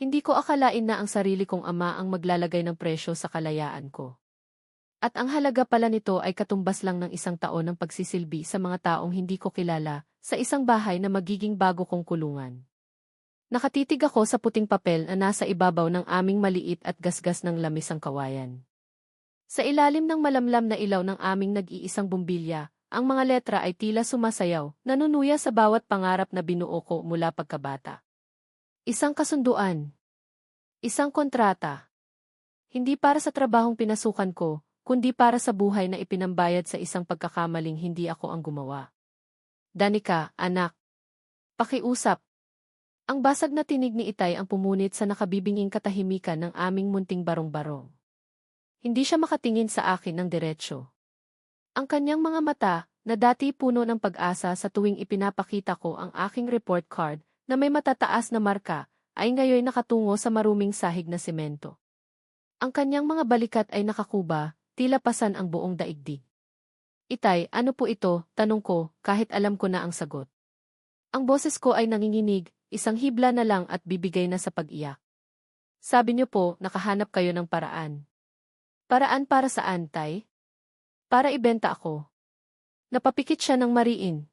Hindi ko akalain na ang sarili kong ama ang maglalagay ng presyo sa kalayaan ko. At ang halaga pala nito ay katumbas lang ng isang taon ng pagsisilbi sa mga taong hindi ko kilala, sa isang bahay na magiging bago kong kulungan. Nakatitig ako sa puting papel na nasa ibabaw ng aming maliit at gasgas ng lamisang kawayan. Sa ilalim ng malamlam na ilaw ng aming nag-iisang bumbilya, ang mga letra ay tila sumasayaw, nanunuya sa bawat pangarap na binuo ko mula pagkabata. Isang kasunduan. Isang kontrata. Hindi para sa trabahong pinasukan ko, kundi para sa buhay na ipinambayad sa isang pagkakamaling hindi ako ang gumawa. Danica, anak. Pakiusap. Ang basag na tinig ni Itay ang pumunit sa nakabibinging katahimikan ng aming munting barong-barong. Hindi siya makatingin sa akin ng diretsyo. Ang kanyang mga mata, na dati puno ng pag-asa sa tuwing ipinapakita ko ang aking report card na may matataas na marka, ay ngayon nakatungo sa maruming sahig na semento. Ang kanyang mga balikat ay nakakuba, tila pasan ang buong daigdig. Itay, ano po ito? Tanong ko, kahit alam ko na ang sagot. Ang boses ko ay nanginginig, isang hibla na lang at bibigay na sa pag-iyak. Sabi niyo po, nakahanap kayo ng paraan. Paraan para saan, Tay? Para ibenta ako. Napapikit siya ng mariin.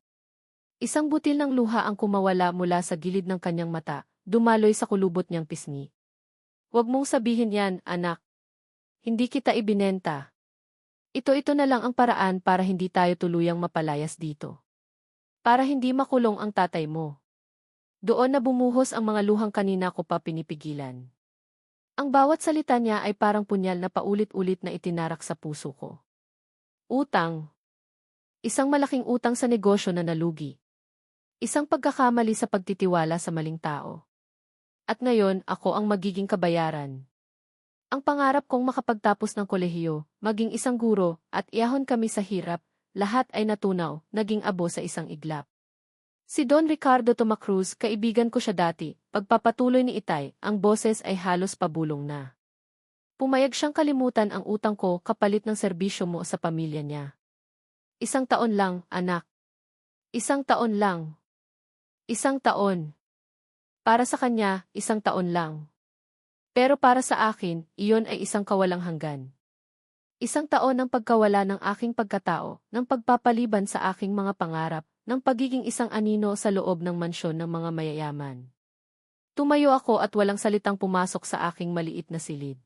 Isang butil ng luha ang kumawala mula sa gilid ng kanyang mata, dumaloy sa kulubot niyang pisngi. Huwag mong sabihin yan, anak. Hindi kita ibinenta. Ito na lang ang paraan para hindi tayo tuluyang mapalayas dito. Para hindi makulong ang tatay mo. Doon na bumuhos ang mga luhang kanina ko pa pinipigilan. Ang bawat salita niya ay parang punyal na paulit-ulit na itinarak sa puso ko. Utang. Isang malaking utang sa negosyo na nalugi. Isang pagkakamali sa pagtitiwala sa maling tao. At ngayon, ako ang magiging kabayaran. Ang pangarap kong makapagtapos ng kolehiyo, maging isang guro, at iahon kami sa hirap, lahat ay natunaw, naging abo sa isang iglap. Si Don Ricardo Tomacruz, kaibigan ko siya dati, pagpapatuloy ni Itay, ang boses ay halos pabulong na. Pumayag siyang kalimutan ang utang ko kapalit ng serbisyo mo sa pamilya niya. Isang taon lang, anak. Isang taon lang. Isang taon. Para sa kanya, isang taon lang. Pero para sa akin, iyon ay isang kawalang hanggan. Isang taon ng pagkawala ng aking pagkatao, ng pagpapaliban sa aking mga pangarap, ng pagiging isang anino sa loob ng mansyon ng mga mayayaman. Tumayo ako at walang salitang pumasok sa aking maliit na silid.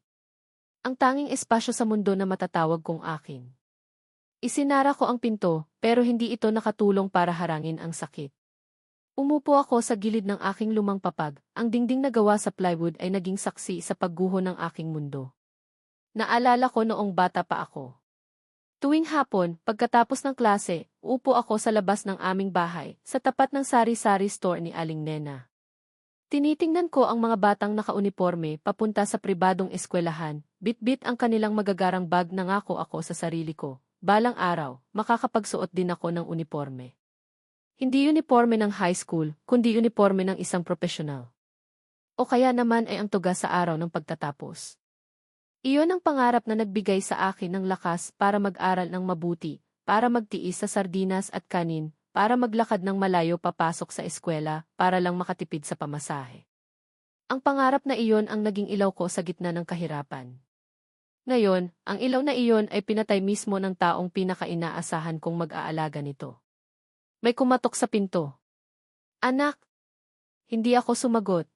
Ang tanging espasyo sa mundo na matatawag kong akin. Isinara ko ang pinto, pero hindi ito nakatulong para harangin ang sakit. Umupo ako sa gilid ng aking lumang papag, ang dingding na gawa sa plywood ay naging saksi sa pagguho ng aking mundo. Naalala ko noong bata pa ako. Tuwing hapon, pagkatapos ng klase, uupo ako sa labas ng aming bahay, sa tapat ng sari-sari store ni Aling Nena. Tinitingnan ko ang mga batang nakauniporme papunta sa pribadong eskwelahan, bit-bit ang kanilang magagarang bag, nangako ako sa sarili ko, balang araw, makakapagsuot din ako ng uniporme. Hindi uniporme ng high school, kundi uniporme ng isang profesional. O kaya naman ay ang tugas sa araw ng pagtatapos. Iyon ang pangarap na nagbigay sa akin ng lakas para mag-aral ng mabuti, para magtiis sa sardinas at kanin, para maglakad ng malayo papasok sa eskwela, para lang makatipid sa pamasahe. Ang pangarap na iyon ang naging ilaw ko sa gitna ng kahirapan. Ngayon, ang ilaw na iyon ay pinatay mismo ng taong pinaka-inaasahan kong mag-aalaga nito. May kumatok sa pinto. Anak! Hindi ako sumagot.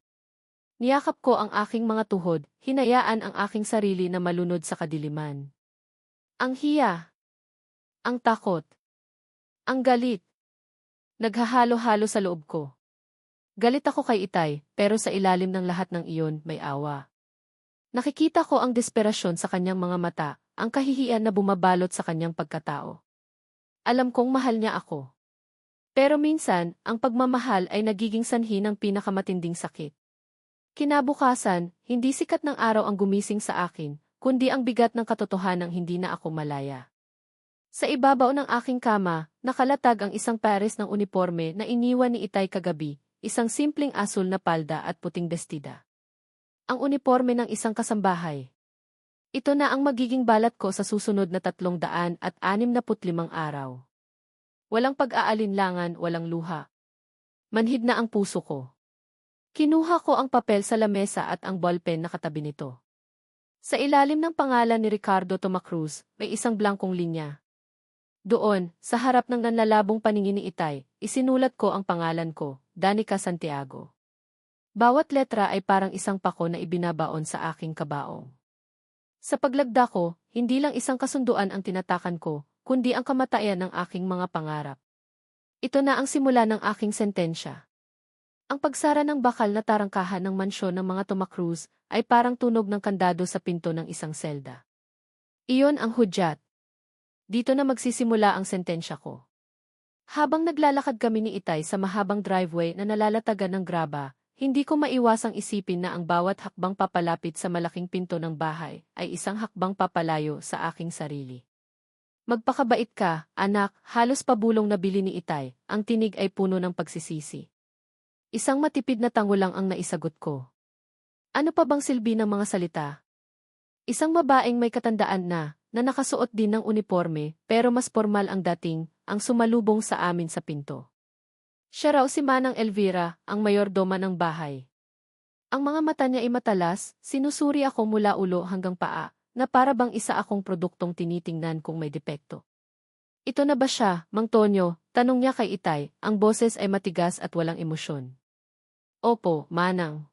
Niyakap ko ang aking mga tuhod, hinayaan ang aking sarili na malunod sa kadiliman. Ang hiya. Ang takot. Ang galit. Naghahalo-halo sa loob ko. Galit ako kay Itay, pero sa ilalim ng lahat ng iyon, may awa. Nakikita ko ang desperasyon sa kanyang mga mata, ang kahihiyan na bumabalot sa kanyang pagkatao. Alam kong mahal niya ako. Pero minsan, ang pagmamahal ay nagiging sanhi ng pinakamatinding sakit. Kinabukasan, hindi sikat ng araw ang gumising sa akin, kundi ang bigat ng katotohanang hindi na ako malaya. Sa ibabaw ng aking kama, nakalatag ang isang pares ng uniporme na iniwan ni Itay kagabi, isang simpleng asul na palda at puting bestida. Ang uniporme ng isang kasambahay. Ito na ang magiging balat ko sa susunod na 365 araw. Walang pag-aalinlangan, walang luha. Manhid na ang puso ko. Kinuha ko ang papel sa lamesa at ang ballpen na katabi nito. Sa ilalim ng pangalan ni Ricardo Tomacruz, may isang blankong linya. Doon, sa harap ng nanlalabong paningin ni Itay, isinulat ko ang pangalan ko, Danica Santiago. Bawat letra ay parang isang pako na ibinabaon sa aking kabaong. Sa paglagda ko, hindi lang isang kasunduan ang tinatakan ko, kundi ang kamatayan ng aking mga pangarap. Ito na ang simula ng aking sentensya. Ang pagsara ng bakal na tarangkahan ng mansyon ng mga Tomacruz ay parang tunog ng kandado sa pinto ng isang selda. Iyon ang hudyat. Dito na magsisimula ang sentensya ko. Habang naglalakad kami ni Itay sa mahabang driveway na nalalatagan ng graba, hindi ko maiwasang isipin na ang bawat hakbang papalapit sa malaking pinto ng bahay ay isang hakbang papalayo sa aking sarili. Magpakabait ka, anak, halos pabulong na bili ni Itay, ang tinig ay puno ng pagsisisi. Isang matipid na tango lang ang naisagot ko. Ano pa bang silbi ng mga salita? Isang babaeng may katandaan na nakasuot din ng uniforme pero mas formal ang dating, ang sumalubong sa amin sa pinto. Siya raw si Manang Elvira, ang mayordoma ng bahay. Ang mga mata niya ay matalas, sinusuri ako mula ulo hanggang paa, na para bang isa akong produktong tinitingnan kung may depekto. Ito na ba siya, Mang Tonyo? Tanong niya kay Itay, ang boses ay matigas at walang emosyon. Opo, Manang.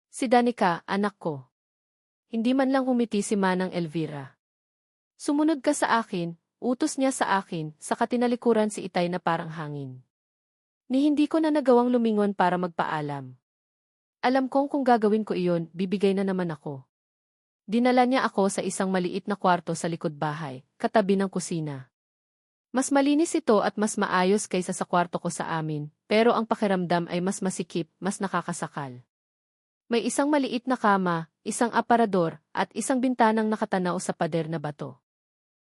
Si Danica, anak ko. Hindi man lang humiti si Manang Elvira. Sumunod ka sa akin, utos niya sa akin, sa katinalikuran si Itay na parang hangin. Ni hindi ko na nagawang lumingon para magpaalam. Alam kong kung gagawin ko iyon, bibigay na naman ako. Dinala niya ako sa isang maliit na kwarto sa likod bahay, katabi ng kusina. Mas malinis ito at mas maayos kaysa sa kwarto ko sa amin, pero ang pakiramdam ay mas masikip, mas nakakasakal. May isang maliit na kama, isang aparador, at isang bintanang nakatanaw sa pader na bato.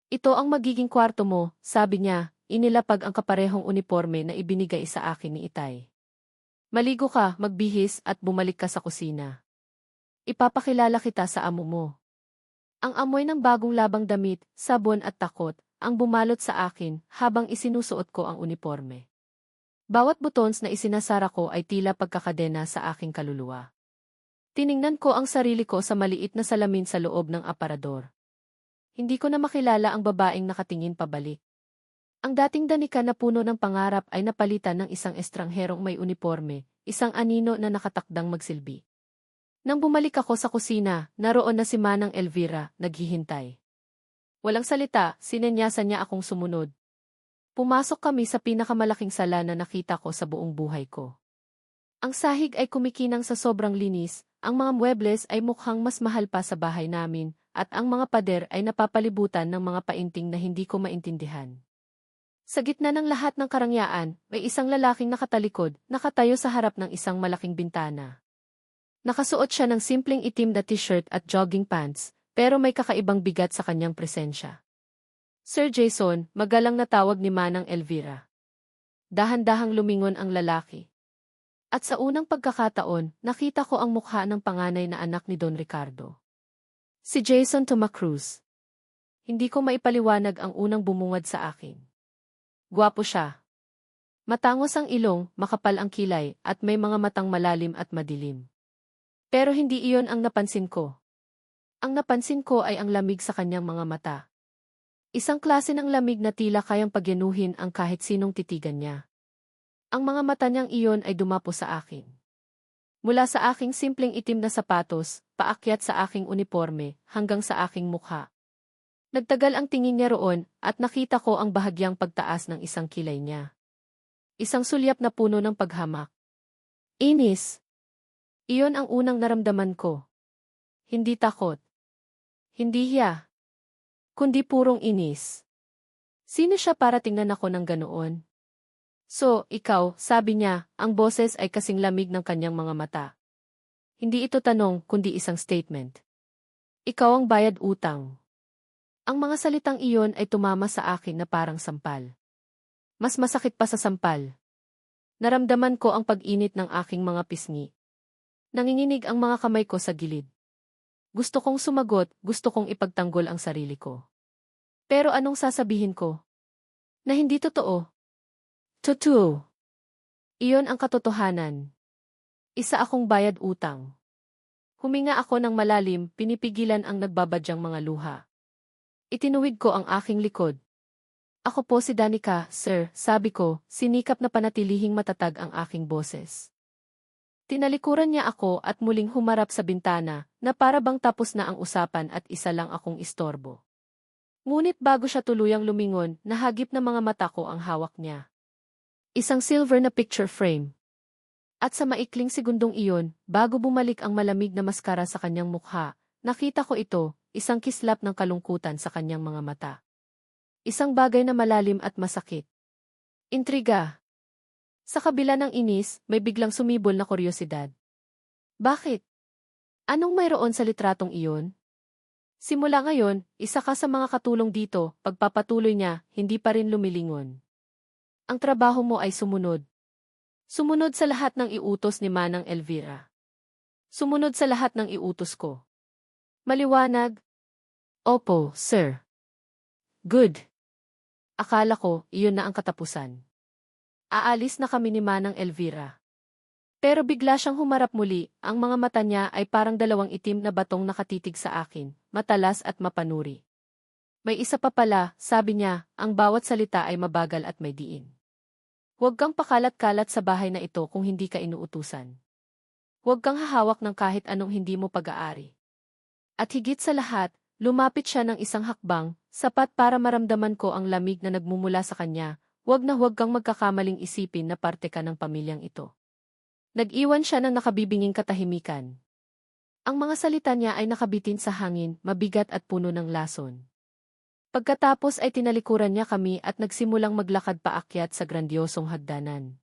Ito ang magiging kwarto mo, sabi niya. Inilapag ang kaparehong uniforme na ibinigay sa akin ni Itay. Maligo ka, magbihis at bumalik ka sa kusina. Ipapakilala kita sa amo mo. Ang amoy ng bagong labang damit, sabon at takot, ang bumalot sa akin habang isinusuot ko ang uniforme. Bawat buttons na isinasara ko ay tila pagkakadena sa aking kaluluwa. Tiningnan ko ang sarili ko sa maliit na salamin sa loob ng aparador. Hindi ko na makilala ang babaeng nakatingin pabalik. Ang dating Danica na puno ng pangarap ay napalitan ng isang estrangherong may uniforme, isang anino na nakatakdang magsilbi. Nang bumalik ako sa kusina, naroon na si Manang Elvira, naghihintay. Walang salita, sinenyasan niya akong sumunod. Pumasok kami sa pinakamalaking sala na nakita ko sa buong buhay ko. Ang sahig ay kumikinang sa sobrang linis, ang mga muebles ay mukhang mas mahal pa sa bahay namin, at ang mga pader ay napapalibutan ng mga painting na hindi ko maintindihan. Sa gitna ng lahat ng karangyaan, may isang lalaking nakatalikod, nakatayo sa harap ng isang malaking bintana. Nakasuot siya ng simpleng itim na t-shirt at jogging pants, pero may kakaibang bigat sa kanyang presensya. Sir Jason, magalang na tawag ni Manang Elvira. Dahan-dahang lumingon ang lalaki. At sa unang pagkakataon, nakita ko ang mukha ng panganay na anak ni Don Ricardo. Si Jason Tomacruz. Hindi ko maipaliwanag ang unang bumungad sa akin. Gwapo siya. Matangos ang ilong, makapal ang kilay, at may mga matang malalim at madilim. Pero hindi iyon ang napansin ko. Ang napansin ko ay ang lamig sa kanyang mga mata. Isang klase ng lamig na tila kayang pagyanuhin ang kahit sinong titigan niya. Ang mga mata niyang iyon ay dumapo sa akin. Mula sa aking simpleng itim na sapatos, paakyat sa aking uniforme, hanggang sa aking mukha. Nagtagal ang tingin niya roon, at nakita ko ang bahagyang pagtaas ng isang kilay niya. Isang sulyap na puno ng paghamak. Inis. Iyon ang unang naramdaman ko. Hindi takot. Hindi hiya. Kundi purong inis. Sino siya para tingnan ako ng ganoon? So, ikaw, sabi niya, ang boses ay kasing lamig ng kanyang mga mata. Hindi ito tanong, kundi isang statement. Ikaw ang bayad utang. Ang mga salitang iyon ay tumama sa akin na parang sampal. Mas masakit pa sa sampal. Naramdaman ko ang pag-init ng aking mga pisngi. Nanginginig ang mga kamay ko sa gilid. Gusto kong sumagot, gusto kong ipagtanggol ang sarili ko. Pero anong sasabihin ko? Na hindi totoo. Totoo. Iyon ang katotohanan. Isa akong bayad utang. Huminga ako ng malalim, pinipigilan ang nagbabadyang mga luha. Itinuwid ko ang aking likod. Ako po si Danica, sir, sabi ko, sinikap na panatilihing matatag ang aking boses. Tinalikuran niya ako at muling humarap sa bintana, na para bang tapos na ang usapan at isa lang akong istorbo. Ngunit bago siya tuluyang lumingon, nahagip na mga mata ko ang hawak niya. Isang silver na picture frame. At sa maikling segundong iyon, bago bumalik ang malamig na maskara sa kanyang mukha, nakita ko ito, isang kislap ng kalungkutan sa kanyang mga mata. Isang bagay na malalim at masakit. Intriga. Sa kabila ng inis, may biglang sumibol na kuryosidad. Bakit? Anong mayroon sa litratong iyon? Simula ngayon, isa ka sa mga katulong dito, pagpapatuloy niya, hindi pa rin lumilingon. Ang trabaho mo ay sumunod. Sumunod sa lahat ng iutos ni Manang Elvira. Sumunod sa lahat ng iutos ko. Maliwanag? Opo, sir. Good. Akala ko, iyon na ang katapusan. Aalis na kami ni Manang Elvira. Pero bigla siyang humarap muli, ang mga mata niya ay parang dalawang itim na batong nakatitig sa akin, matalas at mapanuri. May isa pa pala, sabi niya, ang bawat salita ay mabagal at may diin. Huwag kang pakalat-kalat sa bahay na ito kung hindi ka inuutusan. Huwag kang hahawak ng kahit anong hindi mo pag-aari. At higit sa lahat, lumapit siya ng isang hakbang, sapat para maramdaman ko ang lamig na nagmumula sa kanya, huwag kang magkakamaling isipin na parte ka ng pamilyang ito. Nag-iwan siya ng nakabibinging katahimikan. Ang mga salita niya ay nakabitin sa hangin, mabigat at puno ng lason. Pagkatapos ay tinalikuran niya kami at nagsimulang maglakad paakyat sa grandiosong hagdanan.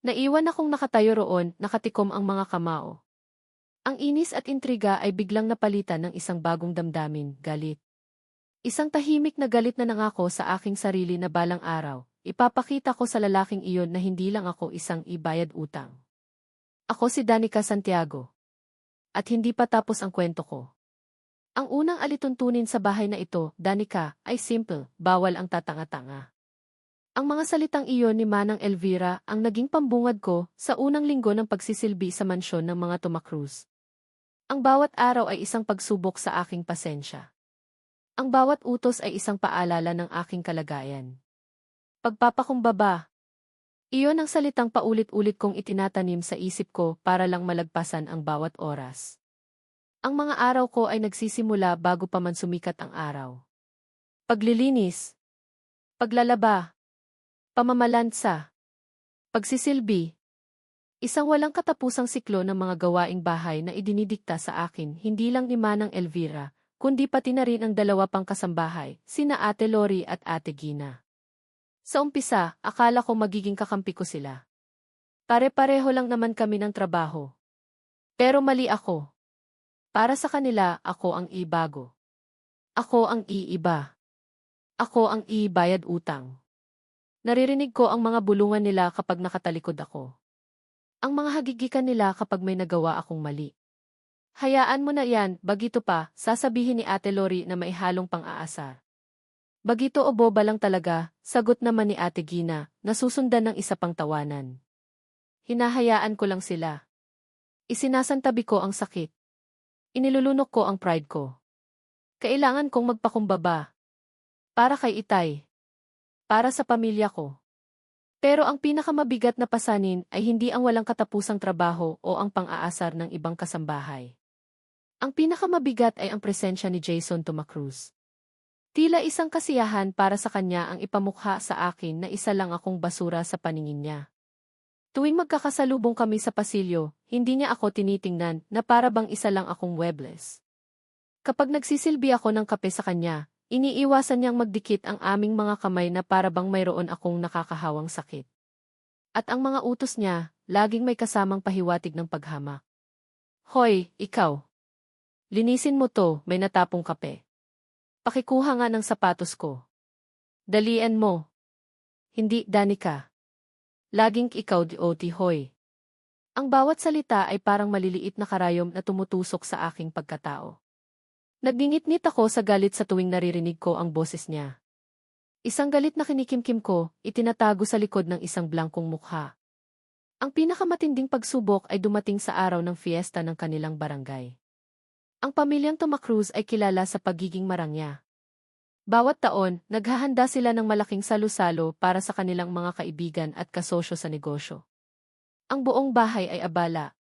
Naiwan akong nakatayo roon, nakatikom ang mga kamao. Ang inis at intriga ay biglang napalitan ng isang bagong damdamin, galit. Isang tahimik na galit na nangako sa aking sarili na balang araw, ipapakita ko sa lalaking iyon na hindi lang ako isang ibayad utang. Ako si Danica Santiago. At hindi pa tapos ang kwento ko. Ang unang alituntunin sa bahay na ito, Danica, ay simple, bawal ang tatanga-tanga. Ang mga salitang iyon ni Manang Elvira ang naging pambungad ko sa unang linggo ng pagsisilbi sa mansyon ng mga Tumacruz. Ang bawat araw ay isang pagsubok sa aking pasensya. Ang bawat utos ay isang paalala ng aking kalagayan. Pagpapakumbaba. Iyon ang salitang paulit-ulit kong itinatanim sa isip ko para lang malagpasan ang bawat oras. Ang mga araw ko ay nagsisimula bago pa man sumikat ang araw. Paglilinis. Paglalaba. Pamamalansa. Pagsisilbi. Isang walang katapusang siklo ng mga gawaing bahay na idinidikta sa akin hindi lang ni Manang Elvira, kundi pati na rin ang dalawa pang kasambahay, sina Ate Lori at Ate Gina. Sa umpisa, akala ko magiging kakampi ko sila. Pare-pareho lang naman kami ng trabaho. Pero mali ako. Para sa kanila, ako ang ibago. Ako ang iiba. Ako ang ibayad utang. Naririnig ko ang mga bulungan nila kapag nakatalikod ako. Ang mga hagigikan nila kapag may nagawa akong mali. Hayaan mo na yan, bagito pa, sasabihin ni Ate Lori na may halong pang-aasar. Bagito o boba lang talaga, sagot naman ni Ate Gina, nasusundan ng isa pang tawanan. Hinahayaan ko lang sila. Isinasantabi ko ang sakit. Inilulunok ko ang pride ko. Kailangan kong magpakumbaba. Para kay Itay. Para sa pamilya ko. Pero ang pinakamabigat na pasanin ay hindi ang walang katapusang trabaho o ang pang-aasar ng ibang kasambahay. Ang pinakamabigat ay ang presensya ni Jason Tumacruz. Tila isang kasiyahan para sa kanya ang ipamukha sa akin na isa lang akong basura sa paningin niya. Tuwing magkakasalubong kami sa pasilyo, hindi niya ako tinitingnan na para bang isa lang akong webless. Kapag nagsisilbi ako ng kape sa kanya, iniiwasan niyang magdikit ang aming mga kamay na para bang mayroon akong nakakahawang sakit. At ang mga utos niya, laging may kasamang pahiwatig ng paghamak. Hoy, ikaw! Linisin mo to, may natapong kape. Pakikuha nga ng sapatos ko. Dalian mo. Hindi, Danica. Laging ikaw di hoy. Ang bawat salita ay parang maliliit na karayom na tumutusok sa aking pagkatao. Nagngingit-ngit ako sa galit sa tuwing naririnig ko ang boses niya. Isang galit na kinikimkim ko, itinatago sa likod ng isang blangkong mukha. Ang pinakamatinding pagsubok ay dumating sa araw ng fiesta ng kanilang barangay. Ang pamilyang Tomacruz ay kilala sa pagiging marangya. Bawat taon, naghahanda sila ng malaking salu-salo para sa kanilang mga kaibigan at kasosyo sa negosyo. Ang buong bahay ay abala.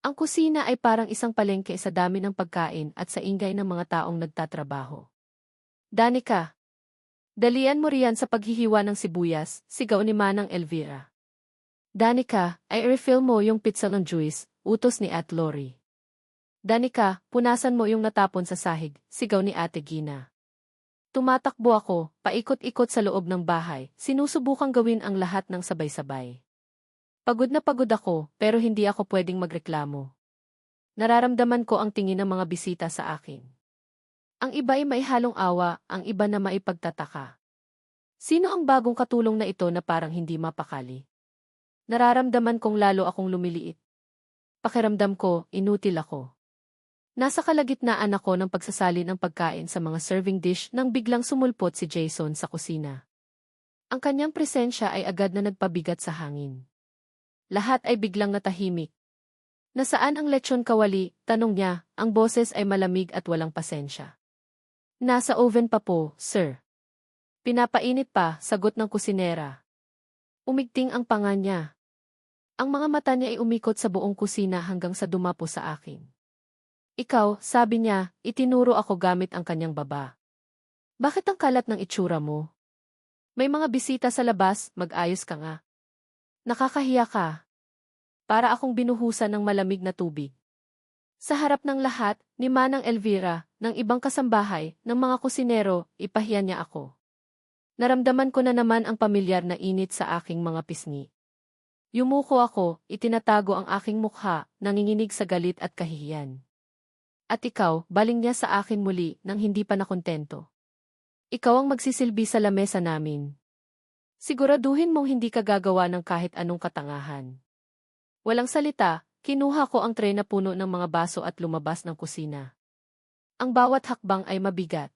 Ang kusina ay parang isang palengke sa dami ng pagkain at sa ingay ng mga taong nagtatrabaho. Danica, dalian mo riyan sa paghihiwa ng sibuyas, sigaw ni Manang Elvira. Danica, ay refill mo yung pizza ng juice, utos ni At Lori. Danica, punasan mo yung natapon sa sahig, sigaw ni Ate Gina. Tumatakbo ako, paikot-ikot sa loob ng bahay, sinusubukang gawin ang lahat ng sabay-sabay. Pagod na pagod ako, pero hindi ako pwedeng magreklamo. Nararamdaman ko ang tingin ng mga bisita sa akin. Ang iba ay maihalong awa, ang iba na maipagtataka. Sino ang bagong katulong na ito na parang hindi mapakali? Nararamdaman kong lalo akong lumiliit. Pakiramdam ko, inutil ako. Nasa kalagitnaan ako ng pagsasali ng pagkain sa mga serving dish nang biglang sumulpot si Jason sa kusina. Ang kanyang presensya ay agad na nagpabigat sa hangin. Lahat ay biglang natahimik. Nasaan ang lechon kawali? Tanong niya, ang boses ay malamig at walang pasensya. Nasa oven pa po, sir. Pinapainit pa, sagot ng kusinera. Umigting ang panga niya. Ang mga mata niya ay umikot sa buong kusina hanggang sa dumapo sa akin. Ikaw, sabi niya, itinuro ako gamit ang kanyang baba. Bakit ang kalat ng itsura mo? May mga bisita sa labas, mag-ayos ka nga. Nakakahiya ka. Para akong binuhusan ng malamig na tubig. Sa harap ng lahat, ni Manang Elvira, ng ibang kasambahay, ng mga kusinero, ipahiya niya ako. Naramdaman ko na naman ang pamilyar na init sa aking mga pisngi. Yumuko ako, itinatago ang aking mukha, nanginginig sa galit at kahihiyan. At ikaw, baling niya sa akin muli nang hindi pa nakontento. Ikaw ang magsisilbi sa lamesa namin. Siguraduhin mong hindi ka gagawa ng kahit anong katangahan. Walang salita, kinuha ko ang tray na puno ng mga baso at lumabas ng kusina. Ang bawat hakbang ay mabigat.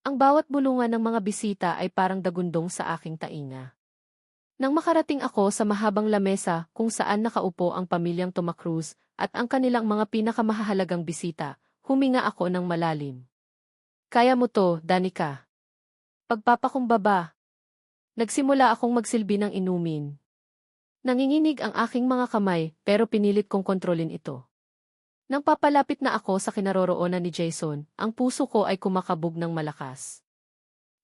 Ang bawat bulungan ng mga bisita ay parang dagundong sa aking tainga. Nang makarating ako sa mahabang lamesa kung saan nakaupo ang pamilyang Tomacruz at ang kanilang mga pinakamahalagang bisita, huminga ako ng malalim. Kaya mo to, Danica. Pagpapakumbaba. Nagsimula akong magsilbi ng inumin. Nanginginig ang aking mga kamay pero pinilit kong kontrolin ito. Nang papalapit na ako sa kinaroroonan ni Jason, ang puso ko ay kumakabog ng malakas.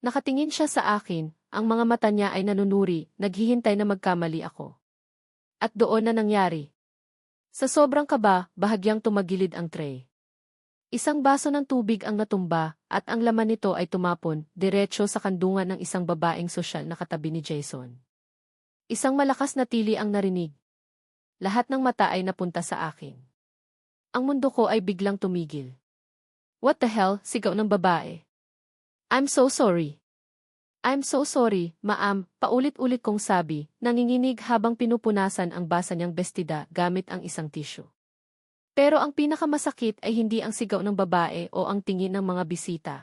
Nakatingin siya sa akin, ang mga mata niya ay nanunuri, naghihintay na magkamali ako. At doon na nangyari. Sa sobrang kaba, bahagyang tumagilid ang tray. Isang baso ng tubig ang natumba, at ang laman nito ay tumapon, diretsyo sa kandungan ng isang babaeng sosyal na katabi ni Jason. Isang malakas na tili ang narinig. Lahat ng mata ay napunta sa akin. Ang mundo ko ay biglang tumigil. What the hell, sigaw ng babae. I'm so sorry. I'm so sorry, ma'am, paulit-ulit kong sabi, nanginginig habang pinupunasan ang basa niyang bestida gamit ang isang tissue. Pero ang pinakamasakit ay hindi ang sigaw ng babae o ang tingin ng mga bisita.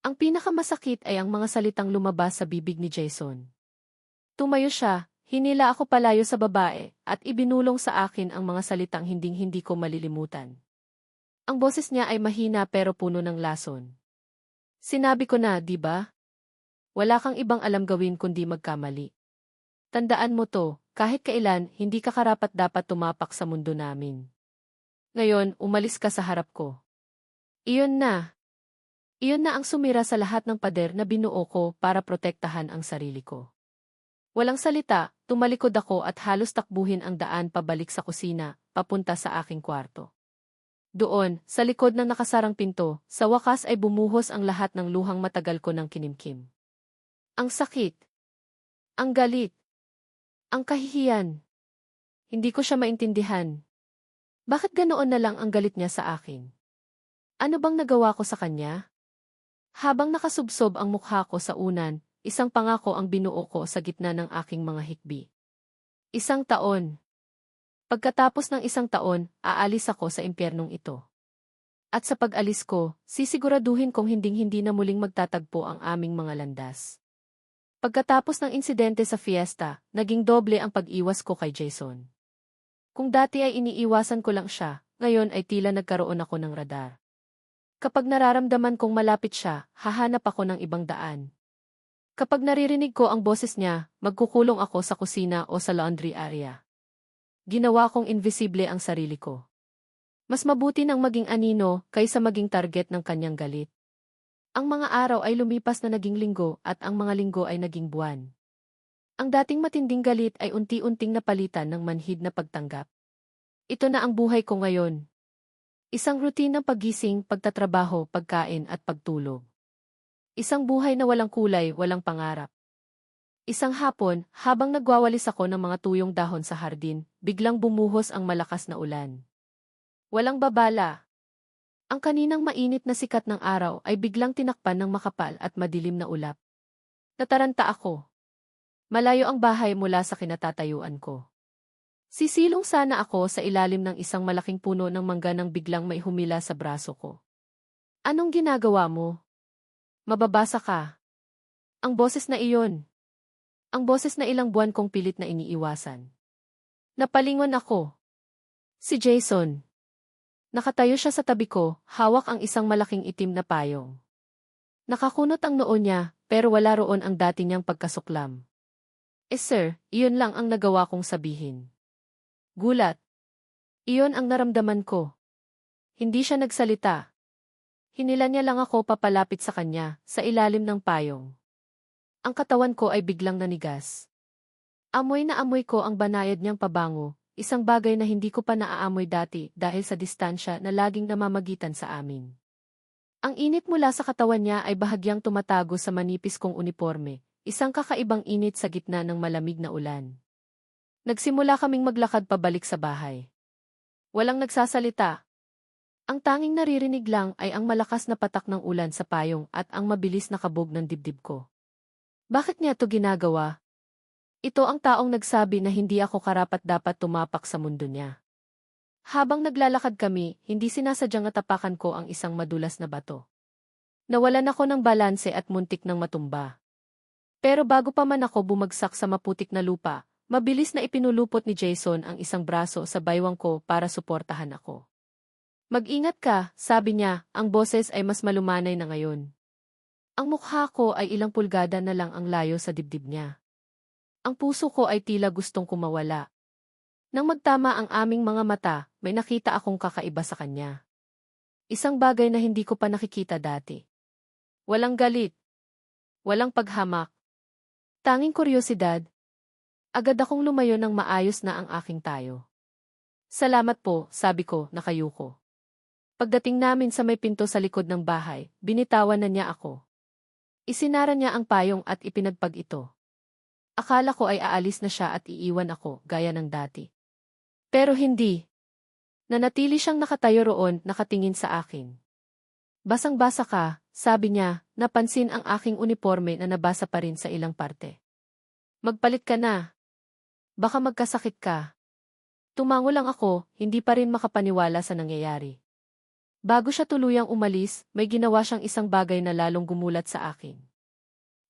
Ang pinakamasakit ay ang mga salitang lumabas sa bibig ni Jason. Tumayo siya, hinila ako palayo sa babae, at ibinulong sa akin ang mga salitang hinding-hindi ko malilimutan. Ang boses niya ay mahina pero puno ng lason. Sinabi ko na, di ba? Wala kang ibang alam gawin kundi magkamali. Tandaan mo to, kahit kailan, hindi ka karapat-dapat tumapak sa mundo namin. Ngayon, umalis ka sa harap ko. Iyon na. Iyon na ang sumira sa lahat ng pader na binuo ko para protektahan ang sarili ko. Walang salita, tumalikod ako at halos takbuhin ang daan pabalik sa kusina, papunta sa aking kwarto. Doon, sa likod ng nakasarang pinto, sa wakas ay bumuhos ang lahat ng luhang matagal ko ng kinimkim. Ang sakit. Ang galit. Ang kahihiyan. Hindi ko siya maintindihan. Bakit ganoon na lang ang galit niya sa akin? Ano bang nagawa ko sa kanya? Habang nakasubsob ang mukha ko sa unan, isang pangako ang binuo ko sa gitna ng aking mga hikbi. 1 taon. Pagkatapos ng 1 taon, aalis ako sa impyernong ito. At sa pag-alis ko, sisiguraduhin kong hinding-hindi na muling magtatagpo ang aming mga landas. Pagkatapos ng insidente sa fiesta, naging doble ang pag-iwas ko kay Jason. Kung dati ay iniiwasan ko lang siya, ngayon ay tila nagkaroon ako ng radar. Kapag nararamdaman kong malapit siya, hahanap ako ng ibang daan. Kapag naririnig ko ang boses niya, magkukulong ako sa kusina o sa laundry area. Ginawa kong invisible ang sarili ko. Mas mabuti nang maging anino kaysa maging target ng kanyang galit. Ang mga araw ay lumipas na naging linggo at ang mga linggo ay naging buwan. Ang dating matinding galit ay unti-unting napalitan ng manhid na pagtanggap. Ito na ang buhay ko ngayon. Isang routine ng paggising, pagtatrabaho, pagkain at pagtulog. Isang buhay na walang kulay, walang pangarap. Isang hapon, habang nagwawalis ako ng mga tuyong dahon sa hardin, biglang bumuhos ang malakas na ulan. Walang babala. Ang kaninang mainit na sikat ng araw ay biglang tinakpan ng makapal at madilim na ulap. Nataranta ako. Malayo ang bahay mula sa kinatatayuan ko. Sisilong sana ako sa ilalim ng isang malaking puno ng mangga nang biglang may humila sa braso ko. Anong ginagawa mo? Mababasa ka. Ang boses na iyon. Ang boses na ilang buwan kong pilit na iniiwasan. Napalingon ako. Si Jason. Nakatayo siya sa tabi ko, hawak ang isang malaking itim na payong. Nakakunot ang noo niya, pero wala roon ang dati niyang pagkasuklam. Sir, iyon lang ang nagawa kong sabihin. Gulat. Iyon ang naramdaman ko. Hindi siya nagsalita. Hinila niya lang ako papalapit sa kanya, sa ilalim ng payong. Ang katawan ko ay biglang nanigas. Amoy na amoy ko ang banayad niyang pabango, isang bagay na hindi ko pa naaamoy dati dahil sa distansya na laging namamagitan sa amin. Ang init mula sa katawan niya ay bahagyang tumatago sa manipis kong uniforme, isang kakaibang init sa gitna ng malamig na ulan. Nagsimula kaming maglakad pabalik sa bahay. Walang nagsasalita. Ang tanging naririnig lang ay ang malakas na patak ng ulan sa payong at ang mabilis na kabog ng dibdib ko. Bakit niya to ginagawa? Ito ang taong nagsabi na hindi ako karapat-dapat tumapak sa mundo niya. Habang naglalakad kami, hindi sinasadyang natapakan ko ang isang madulas na bato. Nawalan ako ng balanse at muntik ng matumba. Pero bago pa man ako bumagsak sa maputik na lupa, mabilis na ipinulupot ni Jason ang isang braso sa baywang ko para suportahan ako. Mag-ingat ka, sabi niya, ang boses ay mas malumanay na ngayon. Ang mukha ko ay ilang pulgada na lang ang layo sa dibdib niya. Ang puso ko ay tila gustong kumawala. Nang magtama ang aming mga mata, may nakita akong kakaiba sa kanya. Isang bagay na hindi ko pa nakikita dati. Walang galit. Walang paghamak. Tanging kuryosidad. Agad akong lumayo ng maayos na ang aking tayo. Salamat po, sabi ko, nakayuko. Pagdating namin sa may pinto sa likod ng bahay, binitawan na niya ako. Isinara niya ang payong at ipinagpag ito. Akala ko ay aalis na siya at iiwan ako, gaya ng dati. Pero hindi. Nanatili siyang nakatayo roon, nakatingin sa akin. Basang-basa ka, sabi niya, napansin ang aking uniforme na nabasa pa rin sa ilang parte. Magpalit ka na. Baka magkasakit ka. Tumango lang ako, hindi pa rin makapaniwala sa nangyayari. Bago siya tuluyang umalis, may ginawa siyang isang bagay na lalong gumulat sa akin.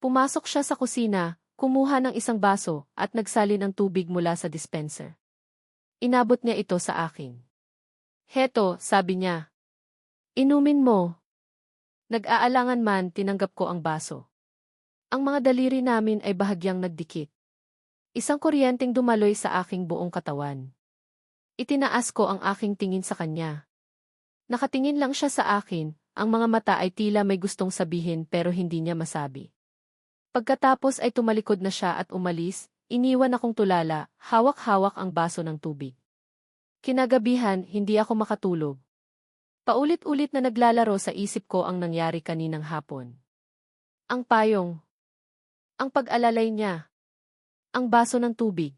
Pumasok siya sa kusina, kumuha ng isang baso, at nagsalin ng tubig mula sa dispenser. Inabot niya ito sa akin. Heto, sabi niya. Inumin mo. Nag-aalangan man, tinanggap ko ang baso. Ang mga daliri namin ay bahagyang nagdikit. Isang kuryenteng dumaloy sa aking buong katawan. Itinaas ko ang aking tingin sa kanya. Nakatingin lang siya sa akin, ang mga mata ay tila may gustong sabihin pero hindi niya masabi. Pagkatapos ay tumalikod na siya at umalis, iniwan akong tulala, hawak-hawak ang baso ng tubig. Kinagabihan, hindi ako makatulog. Paulit-ulit na naglalaro sa isip ko ang nangyari kaninang hapon. Ang payong. Ang pag-alalay niya. Ang baso ng tubig.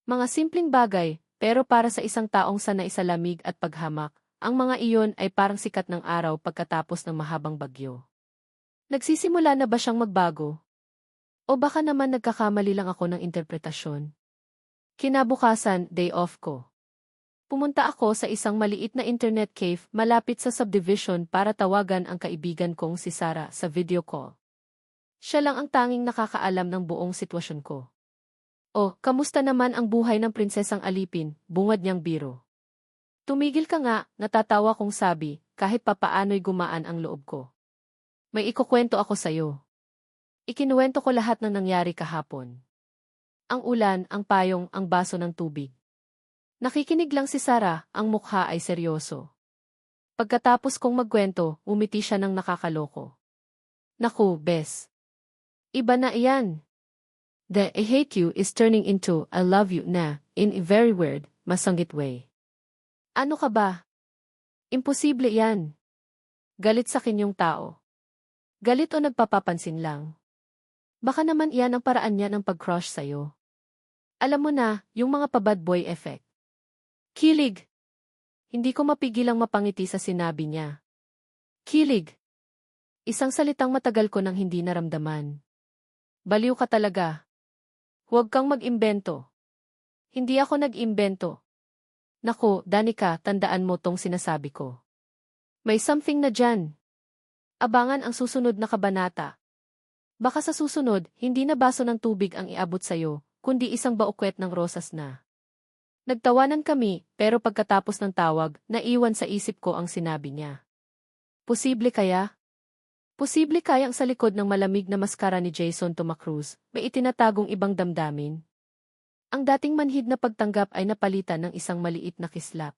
Mga simpleng bagay, pero para sa isang taong sanay sa lamig at paghamak, ang mga iyon ay parang sikat ng araw pagkatapos ng mahabang bagyo. Nagsisimula na ba siyang magbago? O baka naman nagkakamali lang ako ng interpretasyon? Kinabukasan, day off ko. Pumunta ako sa isang maliit na internet cafe malapit sa subdivision para tawagan ang kaibigan kong si Sarah sa video call. Siya lang ang tanging nakakaalam ng buong sitwasyon ko. Oh, kamusta naman ang buhay ng prinsesang alipin, bungad niyang biro. Tumigil ka nga, natatawa kong sabi, kahit papaano'y gumaan ang loob ko. May ikukwento ako sa'yo. Ikinuwento ko lahat ng nangyari kahapon. Ang ulan, ang payong, ang baso ng tubig. Nakikinig lang si Sarah, ang mukha ay seryoso. Pagkatapos kong magkwento, umiti siya ng nakakaloko. Naku, Bes. Iba na iyan. The I hate you is turning into I love you na, in a very weird, masanggit way. Ano ka ba? Imposible yan. Galit sa akin yung tao. Galit o nagpapapansin lang. Baka naman iyan ang paraan niya ng pag-crush sa'yo. Alam mo na, yung mga pa-bad boy effect. Kilig. Hindi ko mapigilang mapangiti sa sinabi niya. Kilig. Isang salitang matagal ko nang hindi naramdaman. Baliw ka talaga. Huwag kang mag-imbento. Hindi ako nag-imbento. Naku, Danica, tandaan mo tong sinasabi ko. May something na dyan. Abangan ang susunod na kabanata. Baka sa susunod, hindi na baso ng tubig ang iabot sa'yo, kundi isang baukwet ng rosas na. Nagtawanan kami, pero pagkatapos ng tawag, naiwan sa isip ko ang sinabi niya. Posible kaya? Posible kayang sa likod ng malamig na maskara ni Jason Tomacruz, may itinatagong ibang damdamin? Ang dating manhid na pagtanggap ay napalitan ng isang maliit na kislap.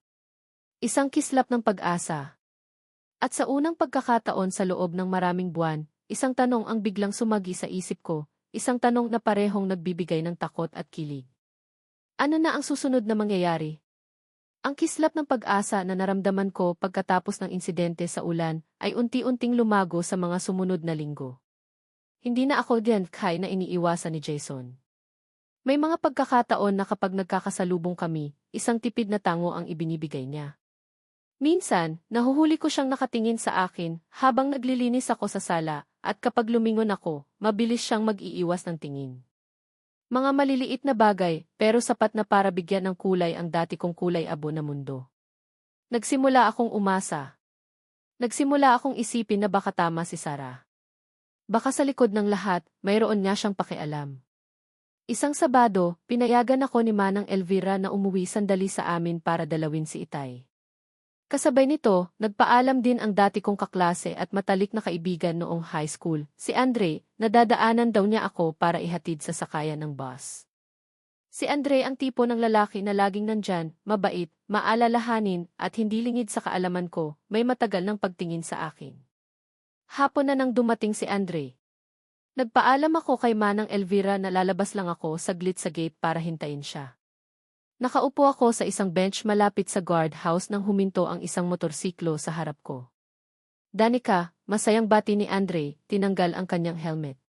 Isang kislap ng pag-asa. At sa unang pagkakataon sa loob ng maraming buwan, isang tanong ang biglang sumagi sa isip ko, isang tanong na parehong nagbibigay ng takot at kilig. Ano na ang susunod na mangyayari? Ang kislap ng pag-asa na naramdaman ko pagkatapos ng insidente sa ulan ay unti-unting lumago sa mga sumunod na linggo. Hindi na ako diyan kay na iniiwasan ni Jason. May mga pagkakataon na kapag nagkakasalubong kami, isang tipid na tango ang ibinibigay niya. Minsan, nahuhuli ko siyang nakatingin sa akin habang naglilinis ako sa sala at kapag lumingon ako, mabilis siyang mag-iiwas ng tingin. Mga maliliit na bagay pero sapat na para bigyan ng kulay ang dati kong kulay abo na mundo. Nagsimula akong umasa. Nagsimula akong isipin na baka tama si Sarah. Baka sa likod ng lahat, mayroon nga siyang pakialam. Isang Sabado, pinayagan ako ni Manang Elvira na umuwi sandali sa amin para dalawin si Itay. Kasabay nito, nagpaalam din ang dati kong kaklase at matalik na kaibigan noong high school, si Andre, na dadaanan daw niya ako para ihatid sa sakayan ng bus. Si Andre ang tipo ng lalaki na laging nandyan, mabait, maalalahanin, at hindi lingid sa kaalaman ko, may matagal ng pagtingin sa akin. Hapon na nang dumating si Andre. Nagpaalam ako kay Manang Elvira na lalabas lang ako saglit sa gate para hintayin siya. Nakaupo ako sa isang bench malapit sa guardhouse nang huminto ang isang motorsiklo sa harap ko. Danica, masayang bati ni Andre, tinanggal ang kanyang helmet.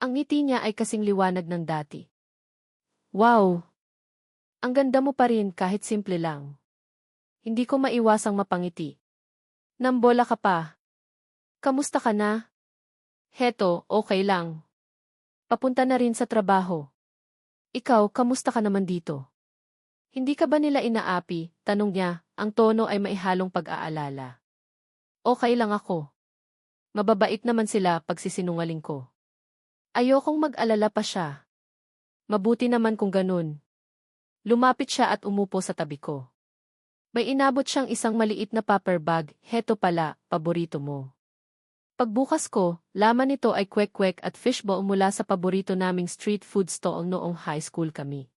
Ang ngiti niya ay kasing liwanag ng dati. Wow! Ang ganda mo pa rin kahit simple lang. Hindi ko maiwasang mapangiti. Nambola ka pa. Kamusta ka na? Heto, okay lang. Papunta na rin sa trabaho. Ikaw, kamusta ka naman dito? Hindi ka ba nila inaapi? Tanong niya, ang tono ay maihalong pag-aalala. Okay lang ako. Mababait naman sila pag sisinungaling ko. Ayokong mag-alala pa siya. Mabuti naman kung ganun. Lumapit siya at umupo sa tabi ko. May inabot siyang isang maliit na paper bag, heto pala, paborito mo. Pagbukas ko, laman nito ay kwek-kwek at fishball mula sa paborito naming street food stall noong high school kami.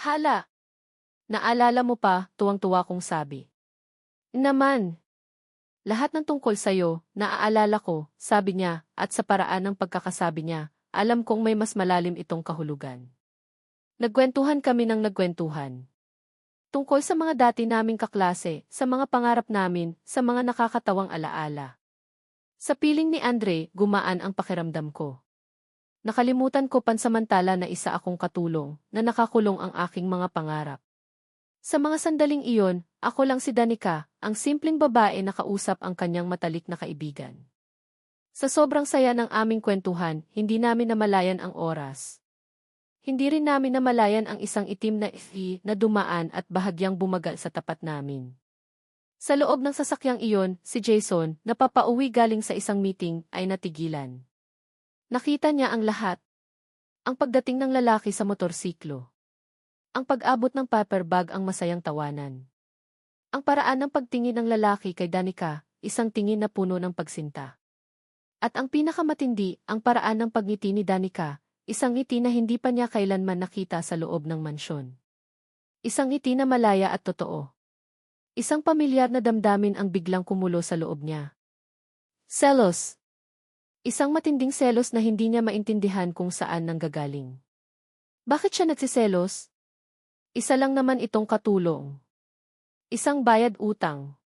Hala! Naalala mo pa, tuwang-tuwa kong sabi. Naman! Lahat ng tungkol sa'yo, naaalala ko, sabi niya, at sa paraan ng pagkakasabi niya, alam kong may mas malalim itong kahulugan. Nagkwentuhan kami ng nagkwentuhan. Tungkol sa mga dati naming kaklase, sa mga pangarap namin, sa mga nakakatawang alaala. Sa piling ni Andre, gumaan ang pakiramdam ko. Nakalimutan ko pansamantala na isa akong katulong, na nakakulong ang aking mga pangarap. Sa mga sandaling iyon, ako lang si Danica, ang simpleng babae na kausap ang kanyang matalik na kaibigan. Sa sobrang saya ng aming kwentuhan, hindi namin namalayan ang oras. Hindi rin namin namalayan ang isang itim na SUV na dumaan at bahagyang bumagal sa tapat namin. Sa loob ng sasakyang iyon, si Jason, na papauwi galing sa isang meeting, ay natigilan. Nakita niya ang lahat. Ang pagdating ng lalaki sa motorsiklo. Ang pag-abot ng paper bag ang masayang tawanan. Ang paraan ng pagtingin ng lalaki kay Danica, isang tingin na puno ng pagsinta. At ang pinakamatindi, ang paraan ng pagngiti ni Danica, isang ngiti na hindi pa niya kailanman nakita sa loob ng mansyon. Isang ngiti na malaya at totoo. Isang pamilyar na damdamin ang biglang kumulo sa loob niya. Selos. Isang matinding selos na hindi niya maintindihan kung saan nanggagaling. Bakit siya nagsiselos? Isa lang naman itong katulong. Isang bayad utang.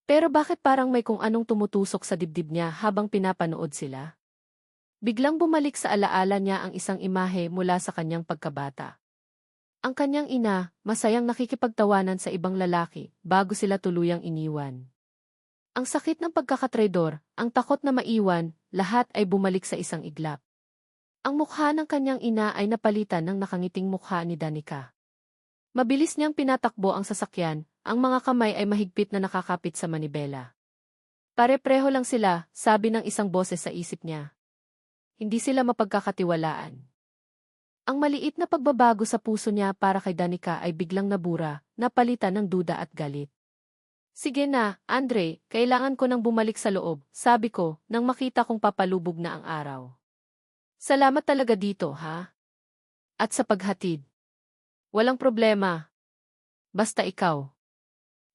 Pero bakit parang may kung anong tumutusok sa dibdib niya habang pinapanood sila? Biglang bumalik sa alaala niya ang isang imahe mula sa kanyang pagkabata. Ang kanyang ina, masayang nakikipagtawanan sa ibang lalaki bago sila tuluyang iniwan. Ang sakit ng pagkakatraidor, ang takot na maiwan, lahat ay bumalik sa isang iglap. Ang mukha ng kanyang ina ay napalitan ng nakangiting mukha ni Danica. Mabilis niyang pinatakbo ang sasakyan, ang mga kamay ay mahigpit na nakakapit sa manibela. Pare-preho lang sila, sabi ng isang boses sa isip niya. Hindi sila mapagkakatiwalaan. Ang maliit na pagbabago sa puso niya para kay Danica ay biglang nabura, napalitan ng duda at galit. Sige na, Andre, kailangan ko nang bumalik sa loob, sabi ko, nang makita kong papalubog na ang araw. Salamat talaga dito, ha? At sa paghatid. Walang problema. Basta ikaw.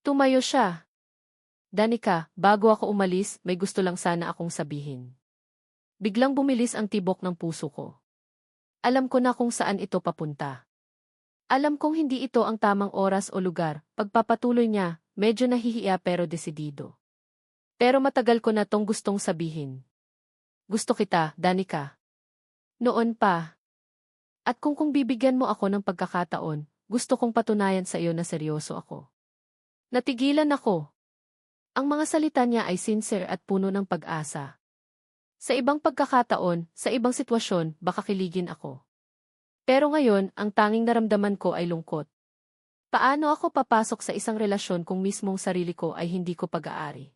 Tumayo siya. Danica, bago ako umalis, may gusto lang sana akong sabihin. Biglang bumilis ang tibok ng puso ko. Alam ko na kung saan ito papunta. Alam kong hindi ito ang tamang oras o lugar, pagpapatuloy niya, medyo nahihiya pero desidido. Pero matagal ko na tong gustong sabihin. Gusto kita, Danica. Noon pa. At kung bibigyan mo ako ng pagkakataon, gusto kong patunayan sa iyo na seryoso ako. Natigilan ako. Ang mga salita niya ay sincere at puno ng pag-asa. Sa ibang pagkakataon, sa ibang sitwasyon, baka kiligin ako. Pero ngayon, ang tanging naramdaman ko ay lungkot. Paano ako papasok sa isang relasyon kung mismong sarili ko ay hindi ko pag-aari?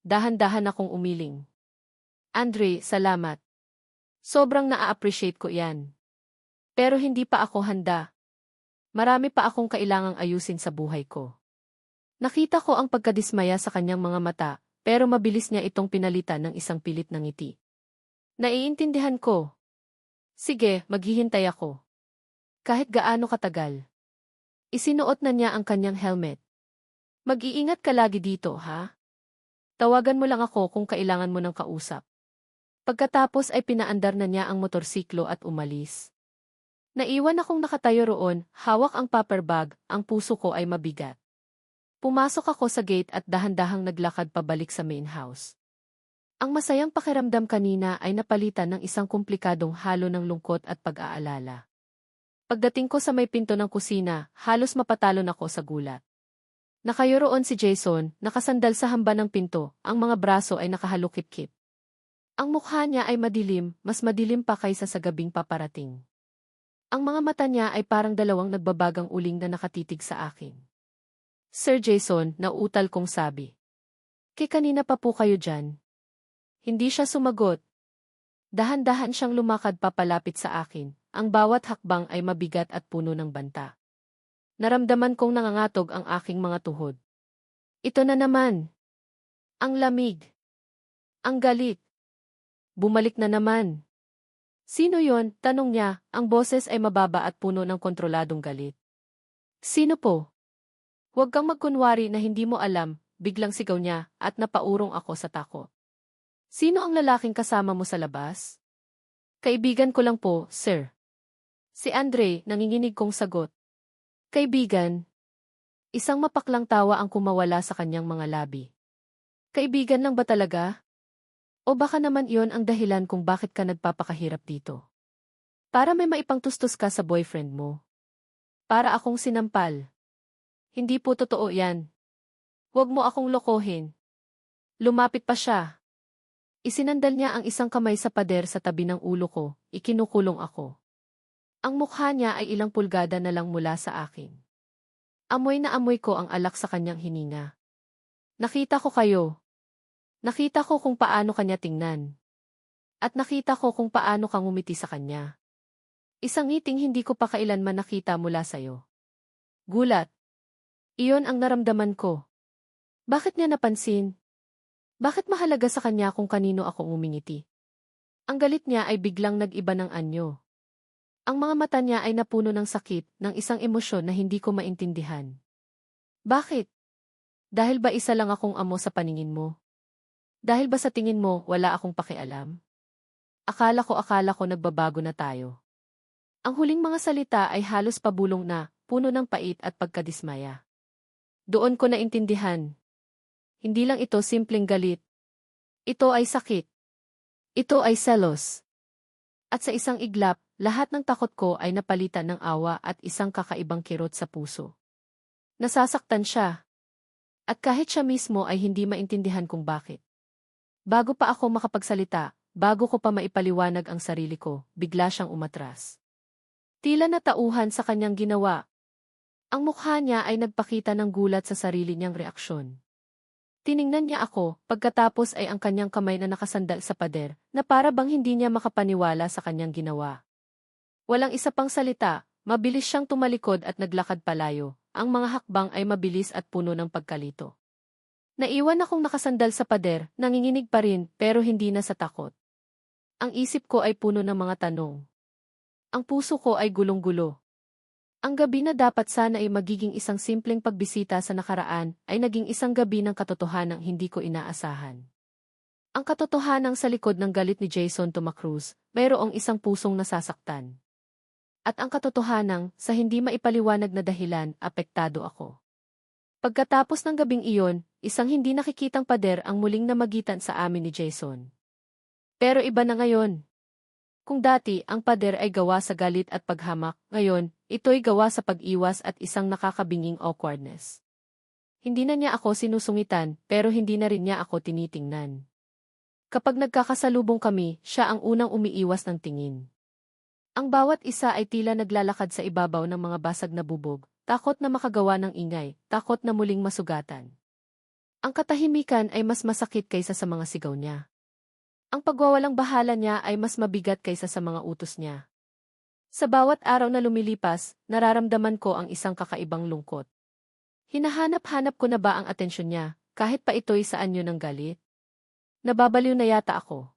Dahan-dahan akong umiling. Andre, salamat. Sobrang naa-appreciate ko yan. Pero hindi pa ako handa. Marami pa akong kailangang ayusin sa buhay ko. Nakita ko ang pagkadismaya sa kanyang mga mata, pero mabilis niya itong pinalitan ng isang pilit na ngiti. Naiintindihan ko. Sige, maghihintay ako. Kahit gaano katagal. Isinuot na niya ang kanyang helmet. Mag-iingat ka lagi dito, ha? Tawagan mo lang ako kung kailangan mo ng kausap. Pagkatapos ay pinaandar na niya ang motorsiklo at umalis. Naiwan akong nakatayo roon, hawak ang paper bag, ang puso ko ay mabigat. Pumasok ako sa gate at dahan-dahang naglakad pabalik sa main house. Ang masayang pakiramdam kanina ay napalitan ng isang komplikadong halo ng lungkot at pag-aalala. Pagdating ko sa may pinto ng kusina, halos mapatalon ako sa gulat. Nakayo roon si Jason, nakasandal sa hamba ng pinto, ang mga braso ay nakahalukip-kip. Ang mukha niya ay madilim, mas madilim pa kaysa sa gabing paparating. Ang mga mata niya ay parang dalawang nagbabagang uling na nakatitig sa akin. Sir Jason, nauutal kong sabi. Kanina pa po kayo dyan. Hindi siya sumagot. Dahan-dahan siyang lumakad papalapit sa akin, ang bawat hakbang ay mabigat at puno ng banta. Naramdaman kong nangangatog ang aking mga tuhod. Ito na naman. Ang lamig. Ang galit. Bumalik na naman. Sino yon? Tanong niya, ang boses ay mababa at puno ng kontroladong galit. Sino po? Huwag kang magkunwari na hindi mo alam, biglang sigaw niya, at napaurong ako sa takot. Sino ang lalaking kasama mo sa labas? Kaibigan ko lang po, sir. Si Andre, nanginginig kong sagot. Kaibigan? Isang mapaklang tawa ang kumawala sa kanyang mga labi. Kaibigan lang ba talaga? O baka naman iyon ang dahilan kung bakit ka nagpapakahirap dito. Para may maipangtustos ka sa boyfriend mo. Para akong sinampal. Hindi po totoo yan. Huwag mo akong lokohin. Lumapit pa siya. Isinandal niya ang isang kamay sa pader sa tabi ng ulo ko, ikinukulong ako. Ang mukha niya ay ilang pulgada na lang mula sa akin. Amoy na amoy ko ang alak sa kanyang hininga. Nakita ko kayo. Nakita ko kung paano kanya tingnan. At nakita ko kung paano kang ngumiti sa kanya. Isang ngiting hindi ko pa kailanman nakita mula sa'yo. Gulat. Iyon ang naramdaman ko. Bakit niya napansin? Bakit mahalaga sa kanya kung kanino ako umingiti? Ang galit niya ay biglang nag-iba ng anyo. Ang mga mata niya ay napuno ng sakit, ng isang emosyon na hindi ko maintindihan. Bakit? Dahil ba isa lang akong amo sa paningin mo? Dahil ba sa tingin mo wala akong pakialam? Akala ko nagbabago na tayo. Ang huling mga salita ay halos pabulong na, puno ng pait at pagkadismaya. Doon ko naintindihan. Hindi lang ito simpleng galit. Ito ay sakit. Ito ay selos. At sa isang iglap, lahat ng takot ko ay napalitan ng awa at isang kakaibang kirot sa puso. Nasasaktan siya. At kahit siya mismo ay hindi maintindihan kung bakit. Bago pa ako makapagsalita, bago ko pa maipaliwanag ang sarili ko, bigla siyang umatras. Tila natauhan sa kanyang ginawa. Ang mukha niya ay nagpakita ng gulat sa sarili niyang reaksyon. Tiningnan niya ako, pagkatapos ay ang kanyang kamay na nakasandal sa pader, na para bang hindi niya makapaniwala sa kanyang ginawa. Walang isa pang salita, mabilis siyang tumalikod at naglakad palayo, ang mga hakbang ay mabilis at puno ng pagkalito. Naiwan akong nakasandal sa pader, nanginginig pa rin pero hindi na sa takot. Ang isip ko ay puno ng mga tanong. Ang puso ko ay gulong-gulo. Ang gabi na dapat sana ay magiging isang simpleng pagbisita sa nakaraan ay naging isang gabi ng katotohanang hindi ko inaasahan. Ang katotohanang sa likod ng galit ni Jason Tumacruz, mayroong isang pusong nasasaktan. At ang katotohanang sa hindi maipaliwanag na dahilan, apektado ako. Pagkatapos ng gabing iyon, isang hindi nakikitang pader ang muling namagitan sa amin ni Jason. Pero iba na ngayon. Kung dati ang pader ay gawa sa galit at paghamak, ngayon, ito'y gawa sa pag-iwas at isang nakakabinging awkwardness. Hindi na niya ako sinusungitan, pero hindi na rin niya ako tinitingnan. Kapag nagkakasalubong kami, siya ang unang umiiwas ng tingin. Ang bawat isa ay tila naglalakad sa ibabaw ng mga basag na bubog, takot na makagawa ng ingay, takot na muling masugatan. Ang katahimikan ay mas masakit kaysa sa mga sigaw niya. Ang pagwawalang bahala niya ay mas mabigat kaysa sa mga utos niya. Sa bawat araw na lumilipas, nararamdaman ko ang isang kakaibang lungkot. Hinahanap-hanap ko na ba ang atensyon niya, kahit pa ito'y sa anyo ng galit? Nababaliw na yata ako.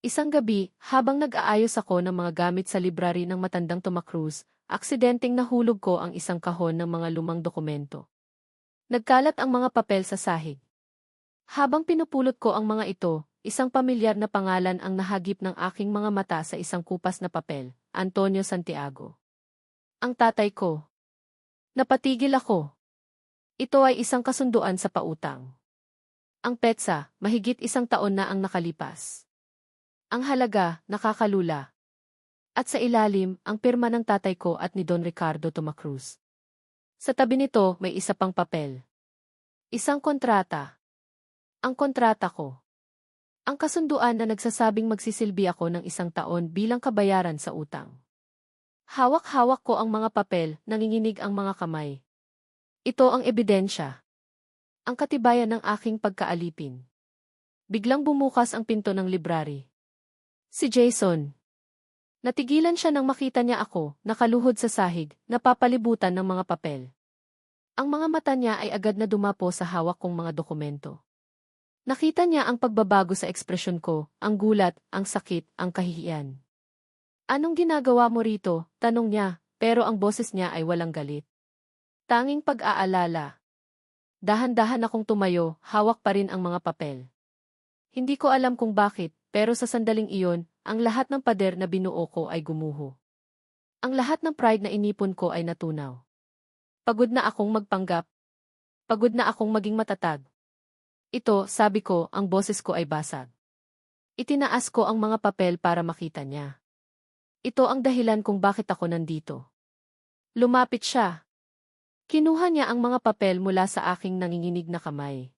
Isang gabi, habang nag-aayos ako ng mga gamit sa library ng matandang Tumacruz, aksidenteng nahulog ko ang isang kahon ng mga lumang dokumento. Nagkalat ang mga papel sa sahig. Habang pinupulot ko ang mga ito, isang pamilyar na pangalan ang nahagip ng aking mga mata sa isang kupas na papel, Antonio Santiago. Ang tatay ko. Napatigil ako. Ito ay isang kasunduan sa pautang. Ang petsa, mahigit 1 taon na ang nakalipas. Ang halaga, nakakalula. At sa ilalim, ang pirma ng tatay ko at ni Don Ricardo Tumacruz. Sa tabi nito, may isa pang papel. Isang kontrata. Ang kontrata ko. Ang kasunduan na nagsasabing magsisilbi ako ng 1 taon bilang kabayaran sa utang. Hawak-hawak ko ang mga papel, nanginginig ang mga kamay. Ito ang ebidensya. Ang katibayan ng aking pagkaalipin. Biglang bumukas ang pinto ng library. Si Jason. Natigilan siya nang makita niya ako, nakaluhod sa sahig, napapalibutan ng mga papel. Ang mga mata niya ay agad na dumapo sa hawak kong mga dokumento. Nakita niya ang pagbabago sa ekspresyon ko, ang gulat, ang sakit, ang kahihiyan. Anong ginagawa mo rito? Tanong niya, pero ang boses niya ay walang galit. Tanging pag-aalala. Dahan-dahan akong tumayo, hawak pa rin ang mga papel. Hindi ko alam kung bakit, pero sa sandaling iyon, ang lahat ng pader na binuo ko ay gumuho. Ang lahat ng pride na inipon ko ay natunaw. Pagod na akong magpanggap. Pagod na akong maging matatag. Ito, sabi ko, ang boses ko ay basag. Itinaas ko ang mga papel para makita niya. Ito ang dahilan kung bakit ako nandito. Lumapit siya. Kinuha niya ang mga papel mula sa aking nanginginig na kamay.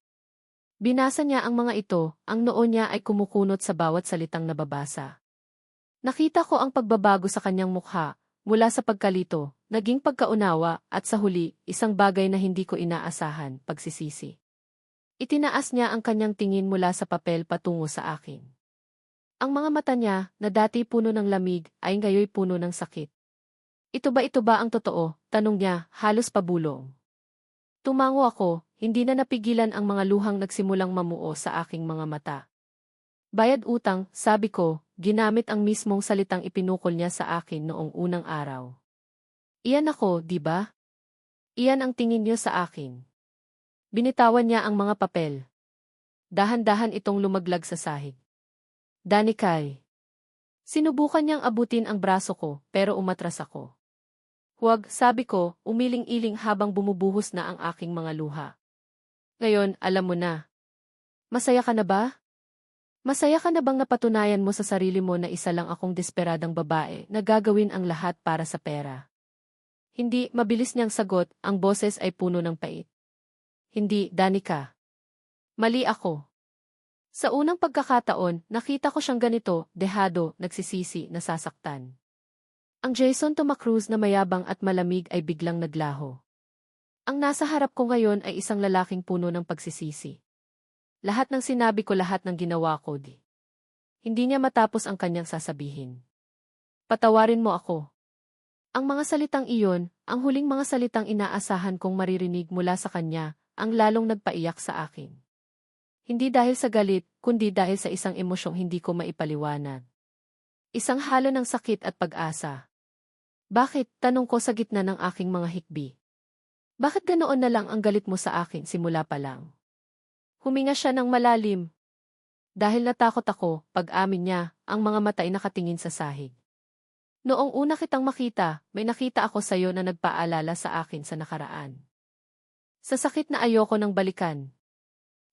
Binasa niya ang mga ito, ang noo niya ay kumukunot sa bawat salitang nababasa. Nakita ko ang pagbabago sa kanyang mukha, mula sa pagkalito, naging pagkaunawa, at sa huli, isang bagay na hindi ko inaasahan, pagsisisi. Itinaas niya ang kanyang tingin mula sa papel patungo sa akin. Ang mga mata niya, na dati puno ng lamig, ay ngayoy puno ng sakit. Ito ba ang totoo? Tanong niya, halos pabulong. Tumango ako, hindi na napigilan ang mga luhang nagsimulang mamuo sa aking mga mata. Bayad utang, sabi ko, ginamit ang mismong salitang ipinukol niya sa akin noong unang araw. Iyan ako, di ba? Iyan ang tingin niyo sa akin. Binitawan niya ang mga papel. Dahan-dahan itong lumaglag sa sahig. Danikay. Sinubukan niyang abutin ang braso ko, pero umatras ako. Huwag, sabi ko, umiling-iling habang bumubuhos na ang aking mga luha. Ngayon, alam mo na. Masaya ka na ba? Masaya ka na bang napatunayan mo sa sarili mo na isa lang akong desperadang babae na gagawin ang lahat para sa pera? Hindi, mabilis niyang sagot, ang boses ay puno ng pait. Hindi, Danica. Mali ako. Sa unang pagkakataon, nakita ko siyang ganito, dehado, nagsisisi, nasasaktan. Ang Jason Tomacruz na mayabang at malamig ay biglang naglaho. Ang nasa harap ko ngayon ay isang lalaking puno ng pagsisisi. Lahat ng sinabi ko, lahat ng ginawa ko, di. Hindi niya matapos ang kanyang sasabihin. Patawarin mo ako. Ang mga salitang iyon, ang huling mga salitang inaasahan kong maririnig mula sa kanya, ang lalong nagpaiyak sa akin. Hindi dahil sa galit, kundi dahil sa isang emosyong hindi ko maipaliwanag. Isang halo ng sakit at pag-asa. Bakit, tanong ko sa gitna ng aking mga hikbi. Bakit ganoon na lang ang galit mo sa akin simula pa lang? Huminga siya ng malalim. Dahil natakot ako, pag-amin niya, ang mga mata ay nakatingin sa sahig. Noong una kitang makita, may nakita ako sa iyo na nagpaalala sa akin sa nakaraan. Sa sakit na ayoko nang balikan.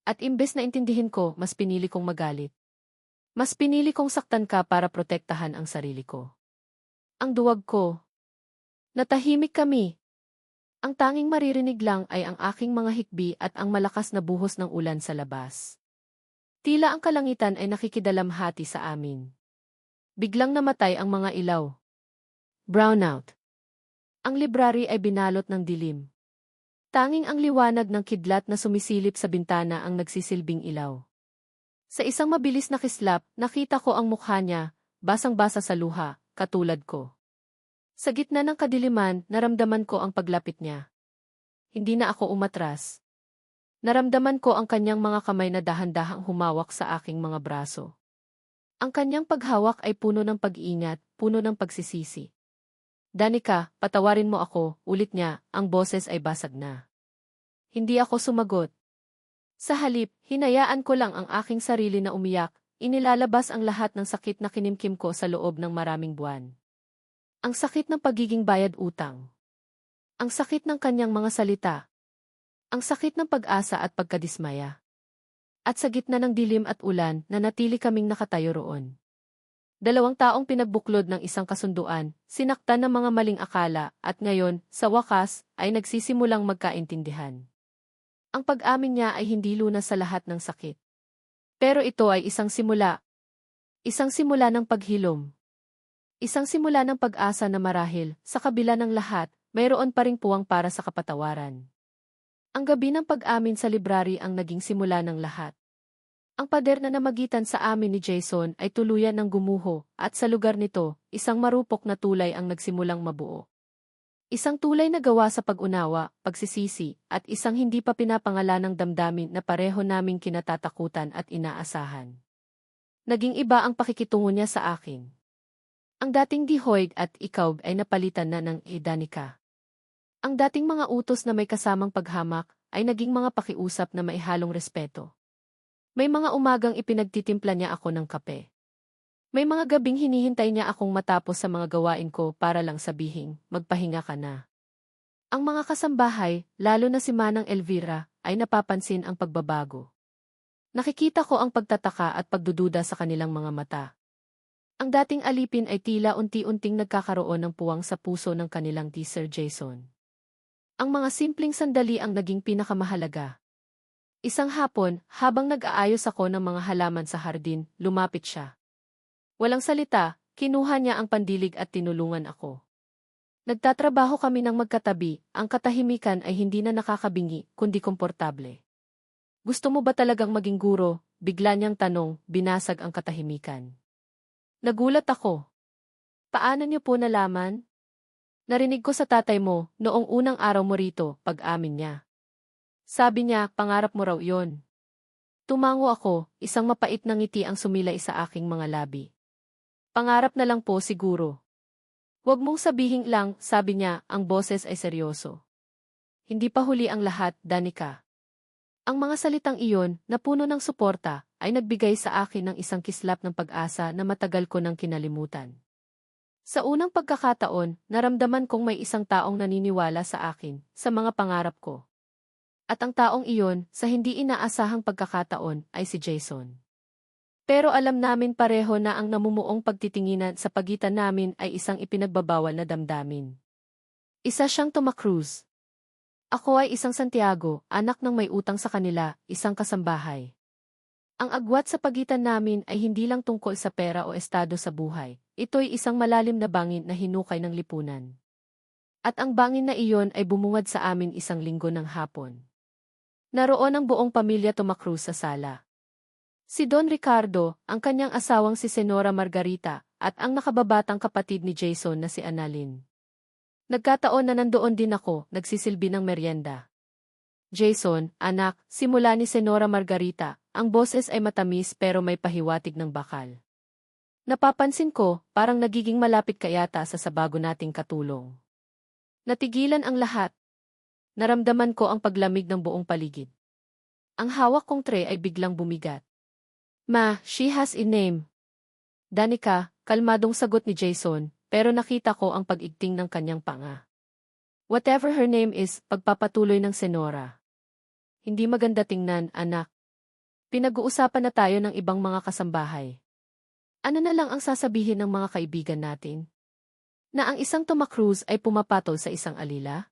At imbes na intindihin ko, mas pinili kong magalit. Mas pinili kong saktan ka para protektahan ang sarili ko. Ang duwag ko. Natahimik kami. Ang tanging maririnig lang ay ang aking mga hikbi at ang malakas na buhos ng ulan sa labas. Tila ang kalangitan ay nakikidalamhati sa amin. Biglang namatay ang mga ilaw. Brownout. Ang library ay binalot ng dilim. Tanging ang liwanag ng kidlat na sumisilip sa bintana ang nagsisilbing ilaw. Sa isang mabilis na kislap, nakita ko ang mukha niya, basang-basa sa luha, katulad ko. Sa gitna ng kadiliman, naramdaman ko ang paglapit niya. Hindi na ako umatras. Naramdaman ko ang kanyang mga kamay na dahan-dahang humawak sa aking mga braso. Ang kanyang paghawak ay puno ng pag-iingat, puno ng pagsisisi. Danica, patawarin mo ako, ulit niya, ang boses ay basag na. Hindi ako sumagot. Sa halip, hinayaan ko lang ang aking sarili na umiyak, inilalabas ang lahat ng sakit na kinimkim ko sa loob ng maraming buwan. Ang sakit ng pagiging bayad utang. Ang sakit ng kanyang mga salita. Ang sakit ng pag-asa at pagkadismaya. At sa gitna ng dilim at ulan, nanatili kaming nakatayo roon. 2 taong pinagbuklod ng isang kasunduan, sinaktan ng mga maling akala, at ngayon, sa wakas, ay nagsisimulang magkaintindihan. Ang pag-amin niya ay hindi lunas sa lahat ng sakit. Pero ito ay isang simula. Isang simula ng paghilom. Isang simula ng pag-asa na marahil, sa kabila ng lahat, mayroon pa ring puwang para sa kapatawaran. Ang gabi ng pag-amin sa library ang naging simula ng lahat. Ang pader na namagitan sa amin ni Jason ay tuluyan ng gumuho, at sa lugar nito, isang marupok na tulay ang nagsimulang mabuo. Isang tulay na gawa sa pag-unawa, pagsisisi, at isang hindi pa pinapangalanang damdamin na pareho naming kinatatakutan at inaasahan. Naging iba ang pakikitungo niya sa akin. Ang dating dihoy at ikaw ay napalitan na ng Danica. Ang dating mga utos na may kasamang paghamak ay naging mga pakiusap na maihalong respeto. May mga umagang ipinagtitimpla niya ako ng kape. May mga gabing hinihintay niya akong matapos sa mga gawain ko para lang sabihing, magpahinga ka na. Ang mga kasambahay, lalo na si Manang Elvira, ay napapansin ang pagbabago. Nakikita ko ang pagtataka at pagdududa sa kanilang mga mata. Ang dating alipin ay tila unti-unting nagkakaroon ng puwang sa puso ng kanilang Sir Jason. Ang mga simpleng sandali ang naging pinakamahalaga. Isang hapon, habang nag-aayos ako ng mga halaman sa hardin, lumapit siya. Walang salita, kinuha niya ang pandilig at tinulungan ako. Nagtatrabaho kami ng magkatabi, ang katahimikan ay hindi na nakakabingi, kundi komportable. Gusto mo ba talagang maging guro? Bigla niyang tanong, binasag ang katahimikan. Nagulat ako. Paano niyo po nalaman? Narinig ko sa tatay mo noong unang araw mo rito, pag-amin niya. Sabi niya, pangarap mo raw yon. Tumango ako, isang mapait na ngiti ang sumilay sa aking mga labi. Pangarap na lang po siguro. Huwag mong sabihin lang, sabi niya, ang boses ay seryoso. Hindi pa huli ang lahat, Danica. Ang mga salitang iyon, na puno ng suporta, ay nagbigay sa akin ng isang kislap ng pag-asa na matagal ko nang kinalimutan. Sa unang pagkakataon, naramdaman kong may isang taong naniniwala sa akin, sa mga pangarap ko. At ang taong iyon, sa hindi inaasahang pagkakataon, ay si Jason. Pero alam namin pareho na ang namumuong pagtitinginan sa pagitan namin ay isang ipinagbabawal na damdamin. Isa siyang Toma Cruz. Ako ay isang Santiago, anak ng may utang sa kanila, isang kasambahay. Ang agwat sa pagitan namin ay hindi lang tungkol sa pera o estado sa buhay. Ito'y isang malalim na bangin na hinukay ng lipunan. At ang bangin na iyon ay bumungad sa amin isang linggo ng hapon. Naroon ang buong pamilya Toma Cruz sa sala. Si Don Ricardo, ang kanyang asawang si Senora Margarita, at ang nakababatang kapatid ni Jason na si Annalyn. Nagkataon na nandoon din ako, nagsisilbi ng merienda. Jason, anak, simula ni Senora Margarita, ang boses ay matamis pero may pahiwatig ng bakal. Napapansin ko, parang nagiging malapit ka yata sa bago nating katulong. Natigilan ang lahat. Naramdaman ko ang paglamig ng buong paligid. Ang hawak kong tray ay biglang bumigat. Ma, she has a name. Danica, kalmadong sagot ni Jason, pero nakita ko ang pag-igting ng kanyang panga. Whatever her name is, pagpapatuloy ng Senora. Hindi maganda tingnan, anak. Pinag-uusapan na tayo ng ibang mga kasambahay. Ano na lang ang sasabihin ng mga kaibigan natin? Na ang isang Toma Cruz ay pumapatol sa isang alila?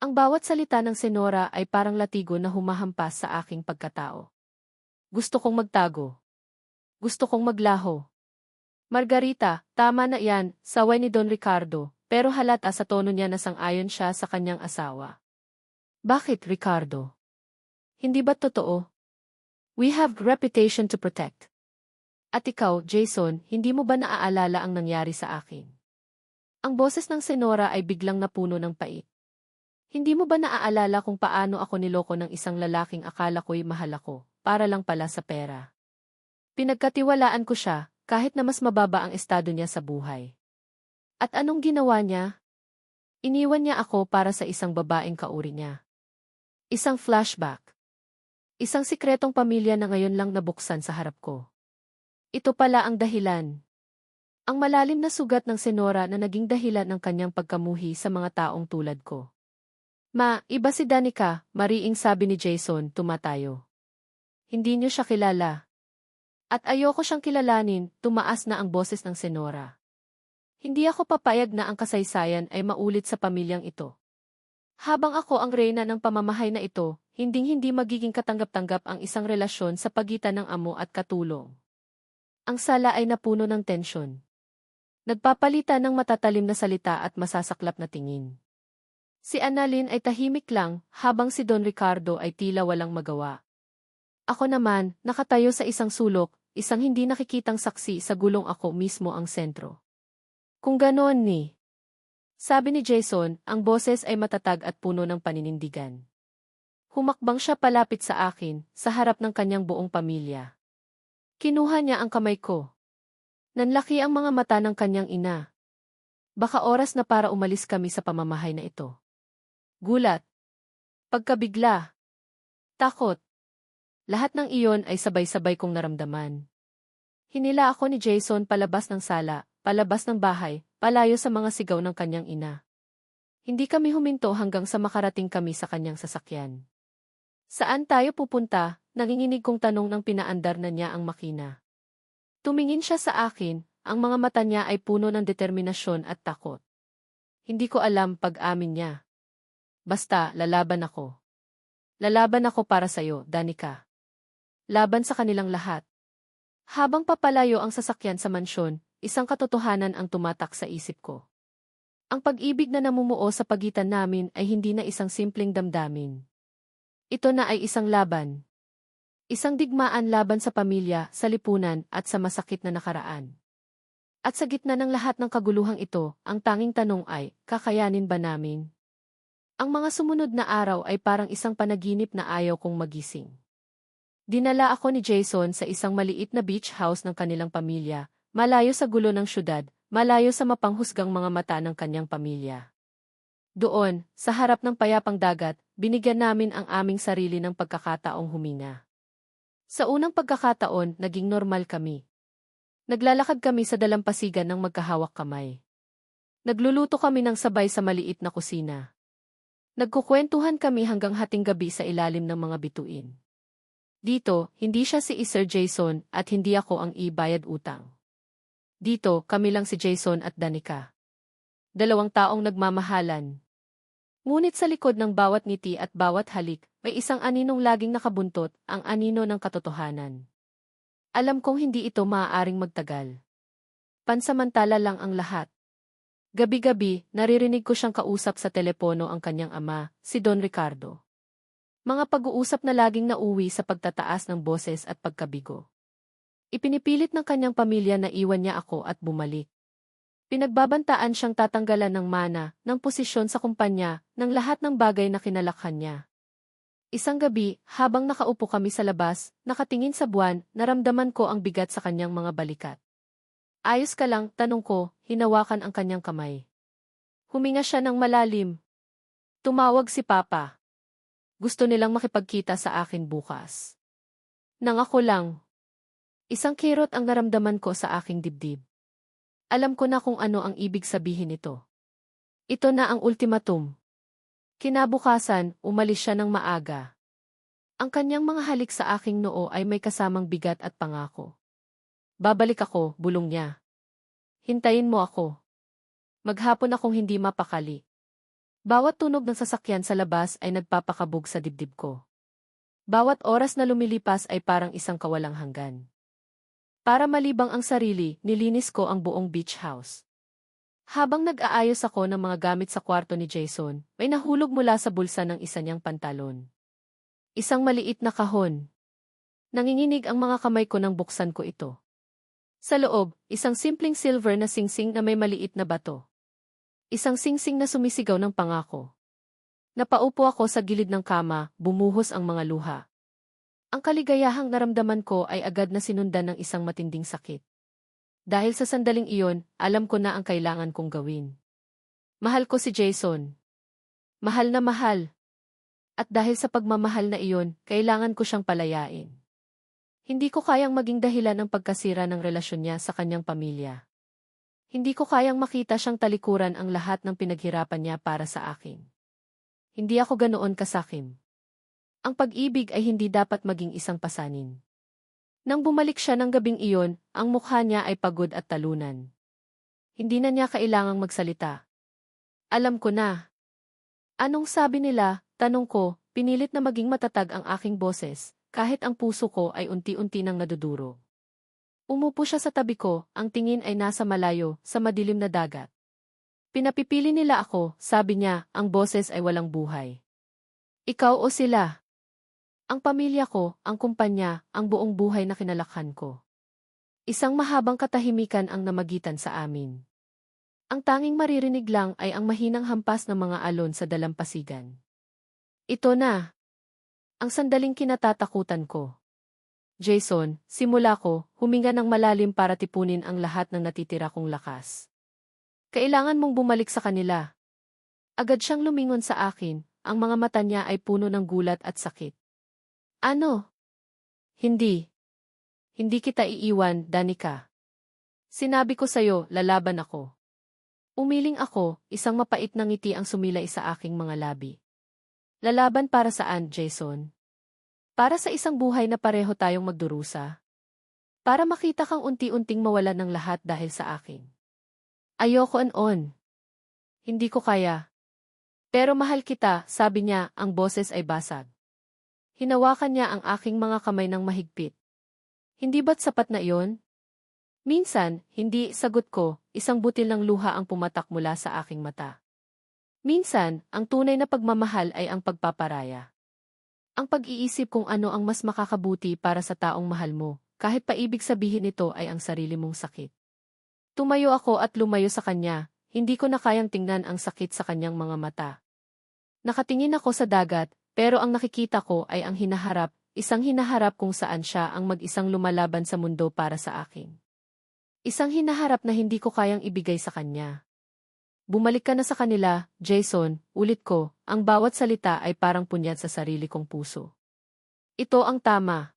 Ang bawat salita ng Senora ay parang latigo na humahampas sa aking pagkatao. Gusto kong magtago. Gusto kong maglaho. Margarita, tama na yan, saway ni Don Ricardo, pero halata sa tono niya na sang-ayon siya sa kanyang asawa. Bakit, Ricardo? Hindi ba totoo? We have reputation to protect. At ikaw, Jason, hindi mo ba naaalala ang nangyari sa akin? Ang boses ng Senora ay biglang napuno ng pait. Hindi mo ba naaalala kung paano ako niloko ng isang lalaking akala ko'y mahal ako, para lang pala sa pera? Pinagkatiwalaan ko siya, kahit na mas mababa ang estado niya sa buhay. At anong ginawa niya? Iniwan niya ako para sa isang babaeng kauri niya. Isang flashback. Isang sikretong pamilya na ngayon lang nabuksan sa harap ko. Ito pala ang dahilan. Ang malalim na sugat ng Senora na naging dahilan ng kanyang pagkamuhi sa mga taong tulad ko. Ma, iba si Danica, mariing sabi ni Jason, tumatayo. Hindi niyo siya kilala. At ayoko siyang kilalanin, tumaas na ang boses ng Senora. Hindi ako papayag na ang kasaysayan ay maulit sa pamilyang ito. Habang ako ang reyna ng pamamahay na ito, hinding-hindi magiging katanggap-tanggap ang isang relasyon sa pagitan ng amo at katulong. Ang sala ay napuno ng tensyon. Nagpapalitan ng matatalim na salita at masasaklap na tingin. Si Annalyn ay tahimik lang, habang si Don Ricardo ay tila walang magawa. Ako naman, nakatayo sa isang sulok, isang hindi nakikitang saksi sa gulong ako mismo ang sentro. Kung ganoon ni, sabi ni Jason, ang boses ay matatag at puno ng paninindigan. Humakbang siya palapit sa akin, sa harap ng kanyang buong pamilya. Kinuha niya ang kamay ko. Nanlaki ang mga mata ng kanyang ina. Baka oras na para umalis kami sa pamamahay na ito. Gulat. Pagkabigla. Takot. Lahat ng iyon ay sabay-sabay kong naramdaman. Hinila ako ni Jason palabas ng sala, palabas ng bahay, palayo sa mga sigaw ng kanyang ina. Hindi kami huminto hanggang sa makarating kami sa kanyang sasakyan. Saan tayo pupunta? Nanginginig kong tanong ng pinaandar na niya ang makina. Tumingin siya sa akin, ang mga mata niya ay puno ng determinasyon at takot. Hindi ko alam pag-amin niya. Basta, lalaban ako. Lalaban ako para sa'yo, Danica. Laban sa kanilang lahat. Habang papalayo ang sasakyan sa mansyon, isang katotohanan ang tumatak sa isip ko. Ang pag-ibig na namumuo sa pagitan namin ay hindi na isang simpleng damdamin. Ito na ay isang laban. Isang digmaan laban sa pamilya, sa lipunan, at sa masakit na nakaraan. At sa gitna ng lahat ng kaguluhang ito, ang tanging tanong ay, kakayanin ba namin? Ang mga sumunod na araw ay parang isang panaginip na ayaw kong magising. Dinala ako ni Jason sa isang maliit na beach house ng kanilang pamilya, malayo sa gulo ng syudad, malayo sa mapanghusgang mga mata ng kanyang pamilya. Doon, sa harap ng payapang dagat, binigyan namin ang aming sarili ng pagkakataong huminga. Sa unang pagkakataon, naging normal kami. Naglalakad kami sa dalampasigan ng magkahawak kamay. Nagluluto kami ng sabay sa maliit na kusina. Nagkukwentuhan kami hanggang hating gabi sa ilalim ng mga bituin. Dito, hindi siya si Sir Jason at hindi ako ang ibayad utang. Dito, kami lang si Jason at Danica. 2 taong nagmamahalan. Ngunit sa likod ng bawat ngiti at bawat halik, may isang aninong laging nakabuntot, ang anino ng katotohanan. Alam kong hindi ito maaaring magtagal. Pansamantala lang ang lahat. Gabi-gabi, naririnig ko siyang kausap sa telepono ang kanyang ama, si Don Ricardo. Mga pag-uusap na laging nauwi sa pagtataas ng boses at pagkabigo. Ipinipilit ng kanyang pamilya na iwan niya ako at bumalik. Pinagbabantaan siyang tatanggalan ng mana, ng posisyon sa kumpanya, ng lahat ng bagay na kinalakhan niya. Isang gabi, habang nakaupo kami sa labas, nakatingin sa buwan, naramdaman ko ang bigat sa kanyang mga balikat. Ayos ka lang, tanong ko, hinawakan ang kanyang kamay. Huminga siya ng malalim. Tumawag si Papa. Gusto nilang makipagkita sa akin bukas. Nangako lang. Isang kirot ang naramdaman ko sa aking dibdib. Alam ko na kung ano ang ibig sabihin nito. Ito na ang ultimatum. Kinabukasan, umalis siya ng maaga. Ang kanyang mga halik sa aking noo ay may kasamang bigat at pangako. Babalik ako, bulong niya. Hintayin mo ako. Maghapon akong hindi mapakali. Bawat tunog ng sasakyan sa labas ay nagpapakabog sa dibdib ko. Bawat oras na lumilipas ay parang isang kawalang hanggan. Para malibang ang sarili, nilinis ko ang buong beach house. Habang nag-aayos ako ng mga gamit sa kwarto ni Jason, may nahulog mula sa bulsa ng isa niyang pantalon. Isang maliit na kahon. Nanginginig ang mga kamay ko nang buksan ko ito. Sa loob, isang simpleng silver na singsing na may maliit na bato. Isang singsing na sumisigaw ng pangako. Napaupo ako sa gilid ng kama, bumuhos ang mga luha. Ang kaligayahang naramdaman ko ay agad na sinundan ng isang matinding sakit. Dahil sa sandaling iyon, alam ko na ang kailangan kong gawin. Mahal ko si Jason. Mahal na mahal. At dahil sa pagmamahal na iyon, kailangan ko siyang palayain. Hindi ko kayang maging dahilan ng pagkasira ng relasyon niya sa kanyang pamilya. Hindi ko kayang makita siyang talikuran ang lahat ng pinaghirapan niya para sa akin. Hindi ako ganoon kasakim. Ang pag-ibig ay hindi dapat maging isang pasanin. Nang bumalik siya ng gabing iyon, ang mukha niya ay pagod at talunan. Hindi na niya kailangang magsalita. Alam ko na. Anong sabi nila, tanong ko, pinilit na maging matatag ang aking boses, kahit ang puso ko ay unti-unti nang naduduro. Umupo siya sa tabi ko, ang tingin ay nasa malayo, sa madilim na dagat. Pinapipili nila ako, sabi niya, ang boses ay walang buhay. Ikaw o sila? Ang pamilya ko, ang kumpanya, ang buong buhay na kinalakhan ko. Isang mahabang katahimikan ang namagitan sa amin. Ang tanging maririnig lang ay ang mahinang hampas ng mga alon sa dalampasigan. Ito na. Ang sandaling kinatatakutan ko. Jason, simula ko, huminga ng malalim para tipunin ang lahat ng natitira kong lakas. Kailangan mong bumalik sa kanila. Agad siyang lumingon sa akin, ang mga mata niya ay puno ng gulat at sakit. Ano? Hindi. Hindi kita iiwan, Danica. Sinabi ko sa'yo, lalaban ako. Umiling ako, isang mapait na ngiti ang sumilay sa aking mga labi. Lalaban para saan, Jason? Para sa isang buhay na pareho tayong magdurusa? Para makita kang unti-unting mawalan ng lahat dahil sa akin. Ayoko on. Hindi ko kaya. Pero mahal kita, sabi niya, ang boses ay basag. Hinawakan niya ang aking mga kamay ng mahigpit. Hindi ba't sapat na iyon? Minsan, hindi, sagot ko, isang butil ng luha ang pumatak mula sa aking mata. Minsan, ang tunay na pagmamahal ay ang pagpaparaya. Ang pag-iisip kung ano ang mas makakabuti para sa taong mahal mo, kahit pa ibig sabihin nito ay ang sarili mong sakit. Tumayo ako at lumayo sa kanya, hindi ko na kayang tingnan ang sakit sa kanyang mga mata. Nakatingin ako sa dagat, pero ang nakikita ko ay ang hinaharap, isang hinaharap kung saan siya ang mag-isang lumalaban sa mundo para sa akin. Isang hinaharap na hindi ko kayang ibigay sa kanya. Bumalik ka na sa kanila, Jason, ulit ko, ang bawat salita ay parang punyad sa sarili kong puso. Ito ang tama.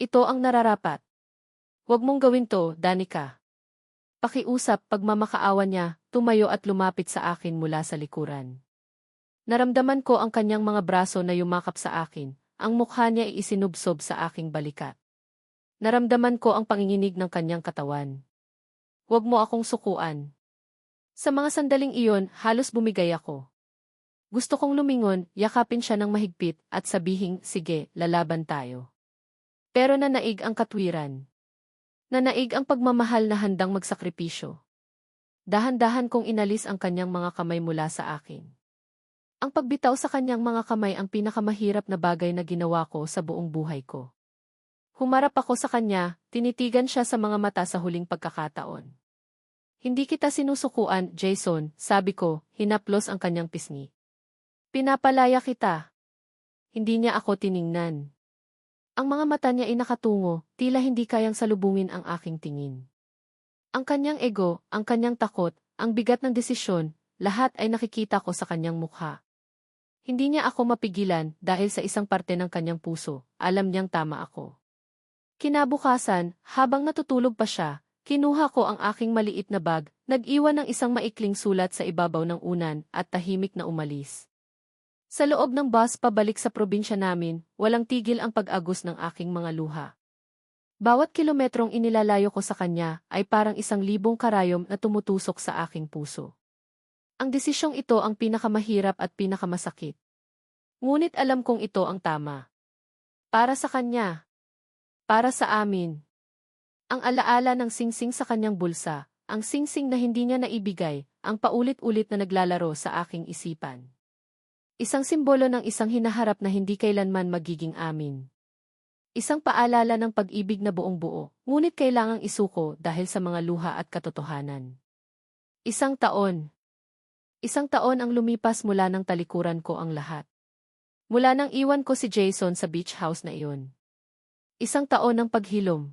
Ito ang nararapat. Huwag mong gawin to, Danica. Pakiusap, pagmamakaawa niya, tumayo at lumapit sa akin mula sa likuran. Naramdaman ko ang kanyang mga braso na yumakap sa akin, ang mukha niya ay isinubsob sa aking balikat. Naramdaman ko ang panginginig ng kanyang katawan. Huwag mo akong sukuan. Sa mga sandaling iyon, halos bumigay ako. Gusto kong lumingon, yakapin siya ng mahigpit, at sabihing, sige, lalaban tayo. Pero nanaig ang katwiran. Nanaig ang pagmamahal na handang magsakripisyo. Dahan-dahan kong inalis ang kanyang mga kamay mula sa akin. Ang pagbitaw sa kanyang mga kamay ang pinakamahirap na bagay na ginawa ko sa buong buhay ko. Humarap ako sa kanya, tinitigan siya sa mga mata sa huling pagkakataon. Hindi kita sinusukuan, Jason, sabi ko, hinaplos ang kanyang pisngi. Pinapalaya kita. Hindi niya ako tiningnan. Ang mga mata niya ay nakatungo, tila hindi kayang salubungin ang aking tingin. Ang kanyang ego, ang kanyang takot, ang bigat ng desisyon, lahat ay nakikita ko sa kanyang mukha. Hindi niya ako mapigilan dahil sa isang parte ng kanyang puso, alam niyang tama ako. Kinabukasan, habang natutulog pa siya, kinuha ko ang aking maliit na bag, nag-iwan ng isang maikling sulat sa ibabaw ng unan at tahimik na umalis. Sa loob ng bus pabalik sa probinsya namin, walang tigil ang pag-agos ng aking mga luha. Bawat kilometrong inilalayo ko sa kanya ay parang 1,000 karayom na tumutusok sa aking puso. Ang desisyong ito ang pinakamahirap at pinakamasakit. Ngunit alam kong ito ang tama. Para sa kanya. Para sa amin. Ang alaala ng singsing sa kanyang bulsa, ang singsing na hindi niya naibigay, ang paulit-ulit na naglalaro sa aking isipan. Isang simbolo ng isang hinaharap na hindi kailanman magiging amin. Isang paalala ng pag-ibig na buong-buo, ngunit kailangang isuko dahil sa mga luha at katotohanan. Isang taon. Isang taon ang lumipas mula nang talikuran ko ang lahat. Mula nang iwan ko si Jason sa beach house na iyon. Isang taon ng paghilom.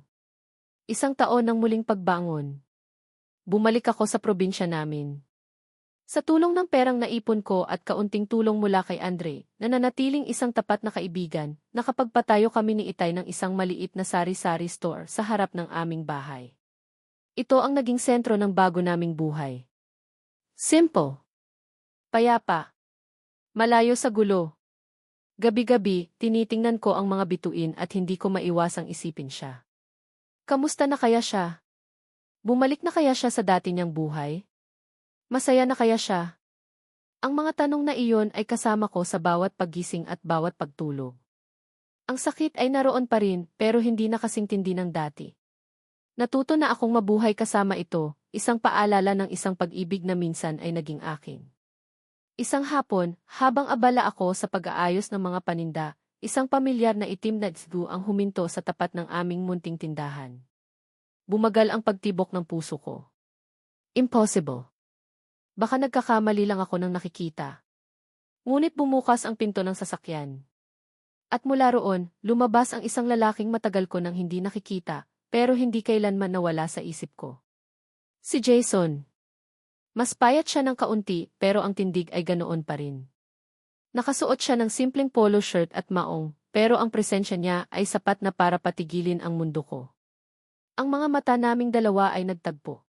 Isang taon ng muling pagbangon. Bumalik ako sa probinsya namin. Sa tulong ng perang naipon ko at kaunting tulong mula kay Andre, na nanatiling isang tapat na kaibigan, nakapagpatayo kami ni Itay ng isang maliit na sari-sari store sa harap ng aming bahay. Ito ang naging sentro ng bago naming buhay. Simple. Payapa. Malayo sa gulo. Gabi-gabi, tinitingnan ko ang mga bituin at hindi ko maiwasang isipin siya. Kamusta na kaya siya? Bumalik na kaya siya sa dati niyang buhay? Masaya na kaya siya? Ang mga tanong na iyon ay kasama ko sa bawat paggising at bawat pagtulog. Ang sakit ay naroon pa rin pero hindi na kasing tindi ng dati. Natuto na akong mabuhay kasama ito, isang paalala ng isang pag-ibig na minsan ay naging akin. Isang hapon, habang abala ako sa pag-aayos ng mga paninda, isang pamilyar na itim na isdu ang huminto sa tapat ng aming munting tindahan. Bumagal ang pagtibok ng puso ko. Impossible. Baka nagkakamali lang ako ng nakikita. Ngunit bumukas ang pinto ng sasakyan. At mula roon, lumabas ang isang lalaking matagal ko nang hindi nakikita, pero hindi kailanman nawala sa isip ko. Si Jason. Mas payat siya ng kaunti, pero ang tindig ay ganoon pa rin. Nakasuot siya ng simpleng polo shirt at maong, pero ang presensya niya ay sapat na para patigilin ang mundo ko. Ang mga mata naming dalawa ay nagtagpo.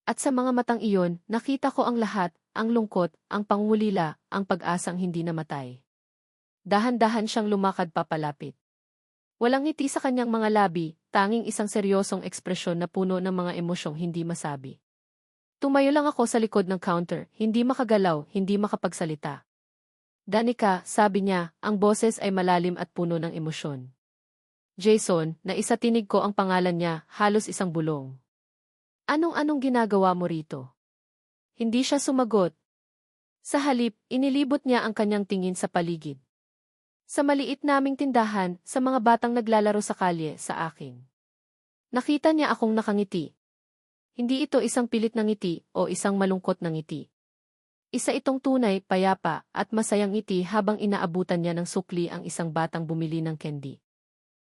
At sa mga matang iyon, nakita ko ang lahat, ang lungkot, ang pangulila, ang pag-asang hindi namatay. Dahan-dahan siyang lumakad papalapit. Walang ngiti sa kanyang mga labi, tanging isang seryosong ekspresyon na puno ng mga emosyong hindi masabi. Tumayo lang ako sa likod ng counter, hindi makagalaw, hindi makapagsalita. Danica, sabi niya, ang boses ay malalim at puno ng emosyon. Jason, naisatinig ko ang pangalan niya, halos isang bulong. Anong ginagawa mo rito? Hindi siya sumagot. Sa halip, inilibot niya ang kanyang tingin sa paligid. Sa maliit naming tindahan, sa mga batang naglalaro sa kalye, sa akin. Nakita niya akong nakangiti. Hindi ito isang pilit na ngiti o isang malungkot na ngiti. Isa itong tunay, payapa, at masayang ngiti habang inaabutan niya ng sukli ang isang batang bumili ng candy.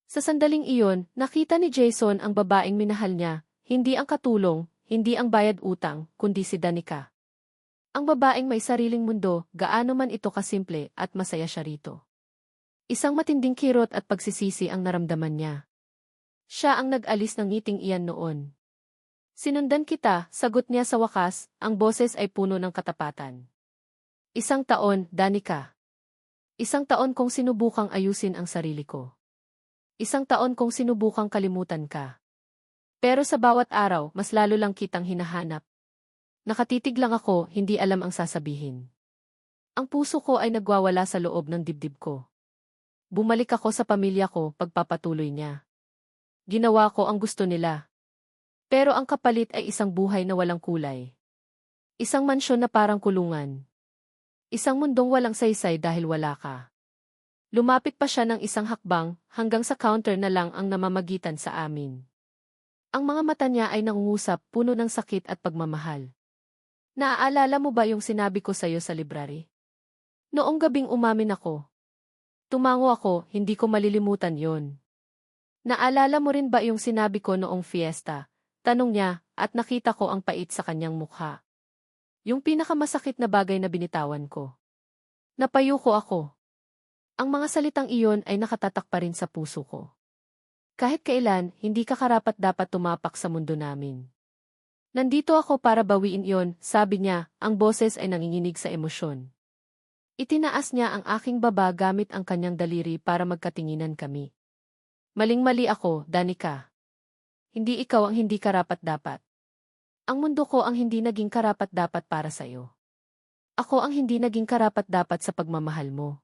Sa sandaling iyon, nakita ni Jason ang babaeng minahal niya, hindi ang katulong, hindi ang bayad utang, kundi si Danica. Ang babaeng may sariling mundo, gaano man ito kasimple at masaya siya rito. Isang matinding kirot at pagsisisi ang naramdaman niya. Siya ang nag-alis ng ngiting iyan noon. Sinundan kita, sagot niya sa wakas, ang boses ay puno ng katapatan. Isang taon, Danica. Isang taon kong sinubukang ayusin ang sarili ko. Isang taon kong sinubukang kalimutan ka. Pero sa bawat araw, mas lalo lang kitang hinahanap. Nakatitig lang ako, hindi alam ang sasabihin. Ang puso ko ay nagwawala sa loob ng dibdib ko. Bumalik ako sa pamilya ko, pagpapatuloy niya. Ginawa ko ang gusto nila. Pero ang kapalit ay isang buhay na walang kulay. Isang mansyon na parang kulungan. Isang mundong walang saysay dahil wala ka. Lumapit pa siya ng isang hakbang, hanggang sa counter na lang ang namamagitan sa amin. Ang mga mata niya ay nangungusap, puno ng sakit at pagmamahal. Naaalala mo ba yung sinabi ko sa'yo sa library? Noong gabing umamin ako. Tumango ako, hindi ko malilimutan yon. Naalala mo rin ba yung sinabi ko noong fiesta? Tanong niya, at nakita ko ang pait sa kanyang mukha. Yung pinakamasakit na bagay na binitawan ko. Napayuko ako. Ang mga salitang iyon ay nakatatak pa rin sa puso ko. Kahit kailan, hindi ka karapat-dapat tumapak sa mundo namin. Nandito ako para bawiin iyon, sabi niya, ang boses ay nanginginig sa emosyon. Itinaas niya ang aking baba gamit ang kanyang daliri para magkatinginan kami. Maling-mali ako, Danica. Hindi ikaw ang hindi karapat-dapat. Ang mundo ko ang hindi naging karapat-dapat para sa'yo. Ako ang hindi naging karapat-dapat sa pagmamahal mo.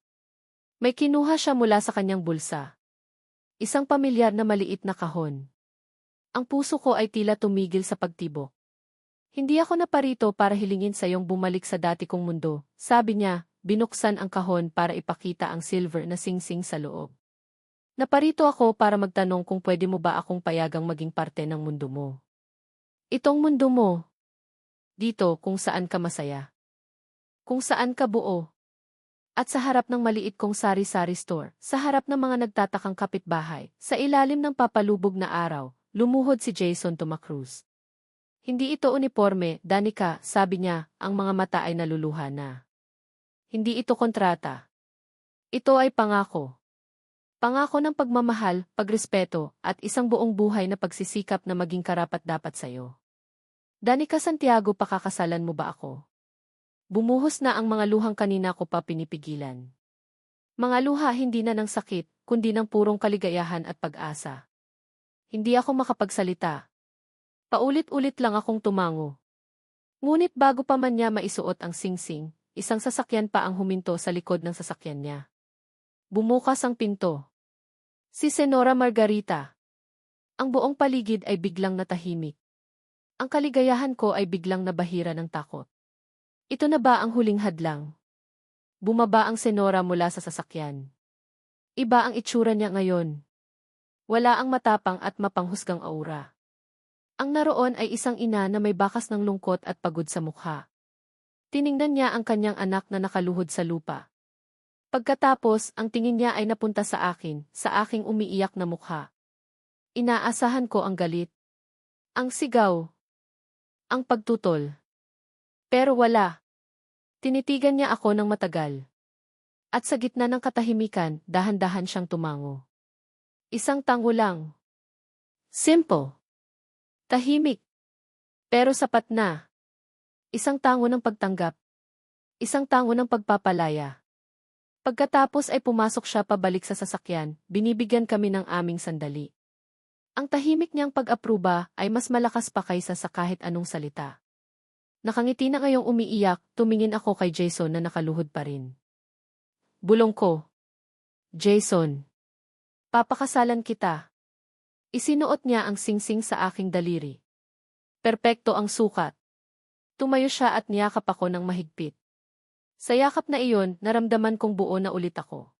May kinuha siya mula sa kanyang bulsa. Isang pamilyar na maliit na kahon. Ang puso ko ay tila tumigil sa pagtibok. Hindi ako naparito para hilingin sa iyong bumalik sa dati kong mundo, sabi niya, binuksan ang kahon para ipakita ang silver na singsing sa loob. Naparito ako para magtanong kung pwede mo ba akong payagang maging parte ng mundo mo. Itong mundo mo. Dito kung saan ka masaya. Kung saan ka buo. At sa harap ng maliit kong sari-sari store, sa harap ng mga nagtatakang kapitbahay, sa ilalim ng papalubog na araw, lumuhod si Jason Tumacruz. Hindi ito uniforme, Danica, sabi niya, ang mga mata ay naluluha na. Hindi ito kontrata. Ito ay pangako. Pangako ng pagmamahal, pagrespeto, at isang buong buhay na pagsisikap na maging karapat-dapat sa'yo. Danica Santiago, pakakasalan mo ba ako? Bumuhos na ang mga luhang kanina ko pa pinipigilan. Mga luha hindi na ng sakit, kundi ng purong kaligayahan at pag-asa. Hindi ako makapagsalita. Paulit-ulit lang akong tumango. Ngunit bago pa man niya maisuot ang singsing, isang sasakyan pa ang huminto sa likod ng sasakyan niya. Bumukas ang pinto. Si Senora Margarita. Ang buong paligid ay biglang natahimik. Ang kaligayahan ko ay biglang nabahira ng takot. Ito na ba ang huling hadlang? Bumaba ang senora mula sa sasakyan. Iba ang itsura niya ngayon. Wala ang matapang at mapanghusgang aura. Ang naroon ay isang ina na may bakas ng lungkot at pagod sa mukha. Tiningnan niya ang kanyang anak na nakaluhod sa lupa. Pagkatapos, ang tingin niya ay napunta sa akin, sa aking umiiyak na mukha. Inaasahan ko ang galit. Ang sigaw. Ang pagtutol. Pero wala. Tinitigan niya ako ng matagal. At sa gitna ng katahimikan, dahan-dahan siyang tumango. Isang tango lang. Simple. Tahimik. Pero sapat na. Isang tango ng pagtanggap. Isang tango ng pagpapalaya. Pagkatapos ay pumasok siya pabalik sa sasakyan, binibigyan kami ng aming sandali. Ang tahimik niyang pag-apruba ay mas malakas pa kaysa sa kahit anong salita. Nakangiti na ngayong umiiyak, tumingin ako kay Jason na nakaluhod pa rin. Bulong ko. Jason. Papakasalan kita. Isinuot niya ang singsing sa aking daliri. Perpekto ang sukat. Tumayo siya at niyakap ako ng mahigpit. Sa yakap na iyon, naramdaman kong buo na ulit ako.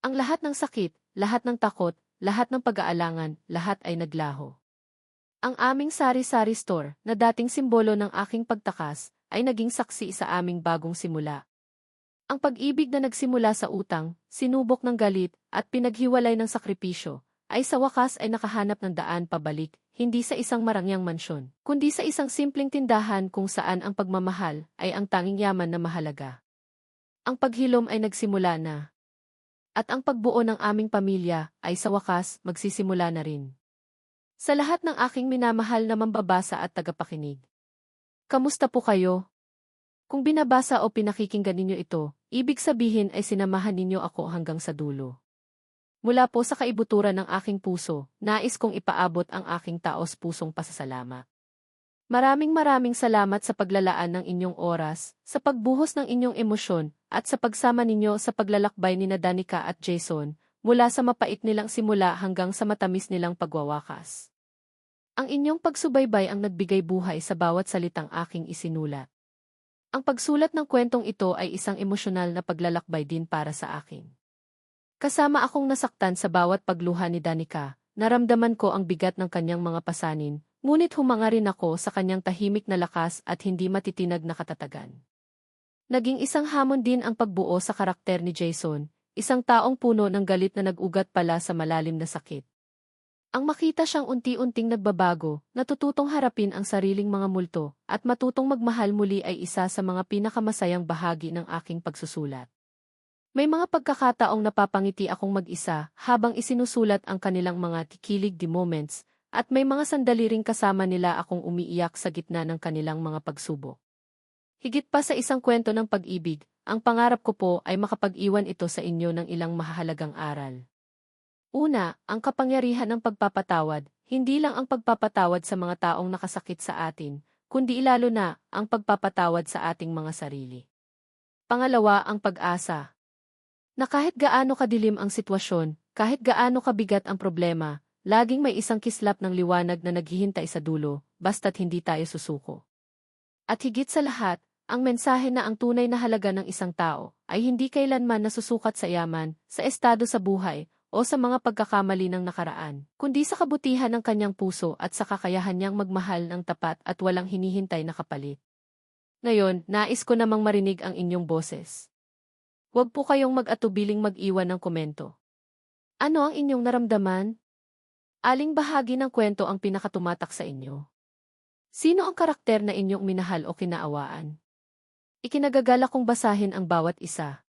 Ang lahat ng sakit, lahat ng takot, lahat ng pag-aalangan, lahat ay naglaho. Ang aming sari-sari store, na dating simbolo ng aking pagtakas, ay naging saksi sa aming bagong simula. Ang pag-ibig na nagsimula sa utang, sinubok ng galit, at pinaghiwalay ng sakripisyo, ay sa wakas ay nakahanap ng daan pabalik, hindi sa isang marangyang mansyon, kundi sa isang simpleng tindahan kung saan ang pagmamahal ay ang tanging yaman na mahalaga. Ang paghilom ay nagsimula na. At ang pagbuo ng aming pamilya ay sa wakas magsisimula na rin. Sa lahat ng aking minamahal na mambabasa at tagapakinig. Kamusta po kayo? Kung binabasa o pinakikinggan ninyo ito, ibig sabihin ay sinamahan ninyo ako hanggang sa dulo. Mula po sa kaibuturan ng aking puso, nais kong ipaabot ang aking taos-pusong pasasalamat. Maraming salamat sa paglalaan ng inyong oras, sa pagbuhos ng inyong emosyon, at sa pagsama ninyo sa paglalakbay ni Danica at Jason, mula sa mapait nilang simula hanggang sa matamis nilang pagwawakas. Ang inyong pagsubaybay ang nagbigay buhay sa bawat salitang aking isinulat. Ang pagsulat ng kwentong ito ay isang emosyonal na paglalakbay din para sa akin. Kasama akong nasaktan sa bawat pagluha ni Danica, naramdaman ko ang bigat ng kanyang mga pasanin, ngunit humanga rin ako sa kanyang tahimik na lakas at hindi matitinag na katatagan. Naging isang hamon din ang pagbuo sa karakter ni Jason, isang taong puno ng galit na nag-ugat pala sa malalim na sakit. Ang makita siyang unti-unting nagbabago, natututong harapin ang sariling mga multo, at matutong magmahal muli ay isa sa mga pinakamasayang bahagi ng aking pagsusulat. May mga pagkakataong napapangiti akong mag-isa habang isinusulat ang kanilang mga kikilig di moments, at may mga sandali ring kasama nila akong umiiyak sa gitna ng kanilang mga pagsubok. Higit pa sa isang kwento ng pag-ibig, ang pangarap ko po ay makapag-iwan ito sa inyo ng ilang mahahalagang aral. Una, ang kapangyarihan ng pagpapatawad, hindi lang ang pagpapatawad sa mga taong nakasakit sa atin, kundi lalo na ang pagpapatawad sa ating mga sarili. Pangalawa, ang pag-asa. Na kahit gaano kadilim ang sitwasyon, kahit gaano kabigat ang problema, laging may isang kislap ng liwanag na naghihintay sa dulo, basta't hindi tayo susuko. At higit sa lahat, ang mensahe na ang tunay na halaga ng isang tao ay hindi kailanman nasusukat sa yaman, sa estado sa buhay, o sa mga pagkakamali ng nakaraan, kundi sa kabutihan ng kanyang puso at sa kakayahan niyang magmahal ng tapat at walang hinihintay na kapalit. Ngayon, nais ko namang marinig ang inyong boses. Huwag po kayong mag-atubiling mag-iwan ng komento. Ano ang inyong naramdaman? Aling bahagi ng kwento ang pinakatumatak sa inyo? Sino ang karakter na inyong minahal o kinaawaan? Ikinagagala kong basahin ang bawat isa.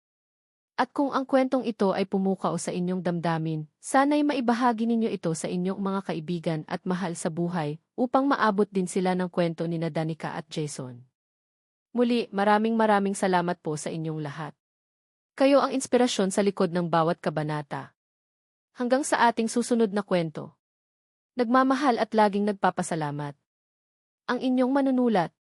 At kung ang kwentong ito ay pumukaw sa inyong damdamin, sana'y maibahagi ninyo ito sa inyong mga kaibigan at mahal sa buhay upang maabot din sila ng kwento ni Danica at Jason. Muli, maraming salamat po sa inyong lahat. Kayo ang inspirasyon sa likod ng bawat kabanata. Hanggang sa ating susunod na kwento. Nagmamahal at laging nagpapasalamat. Ang inyong manunulat,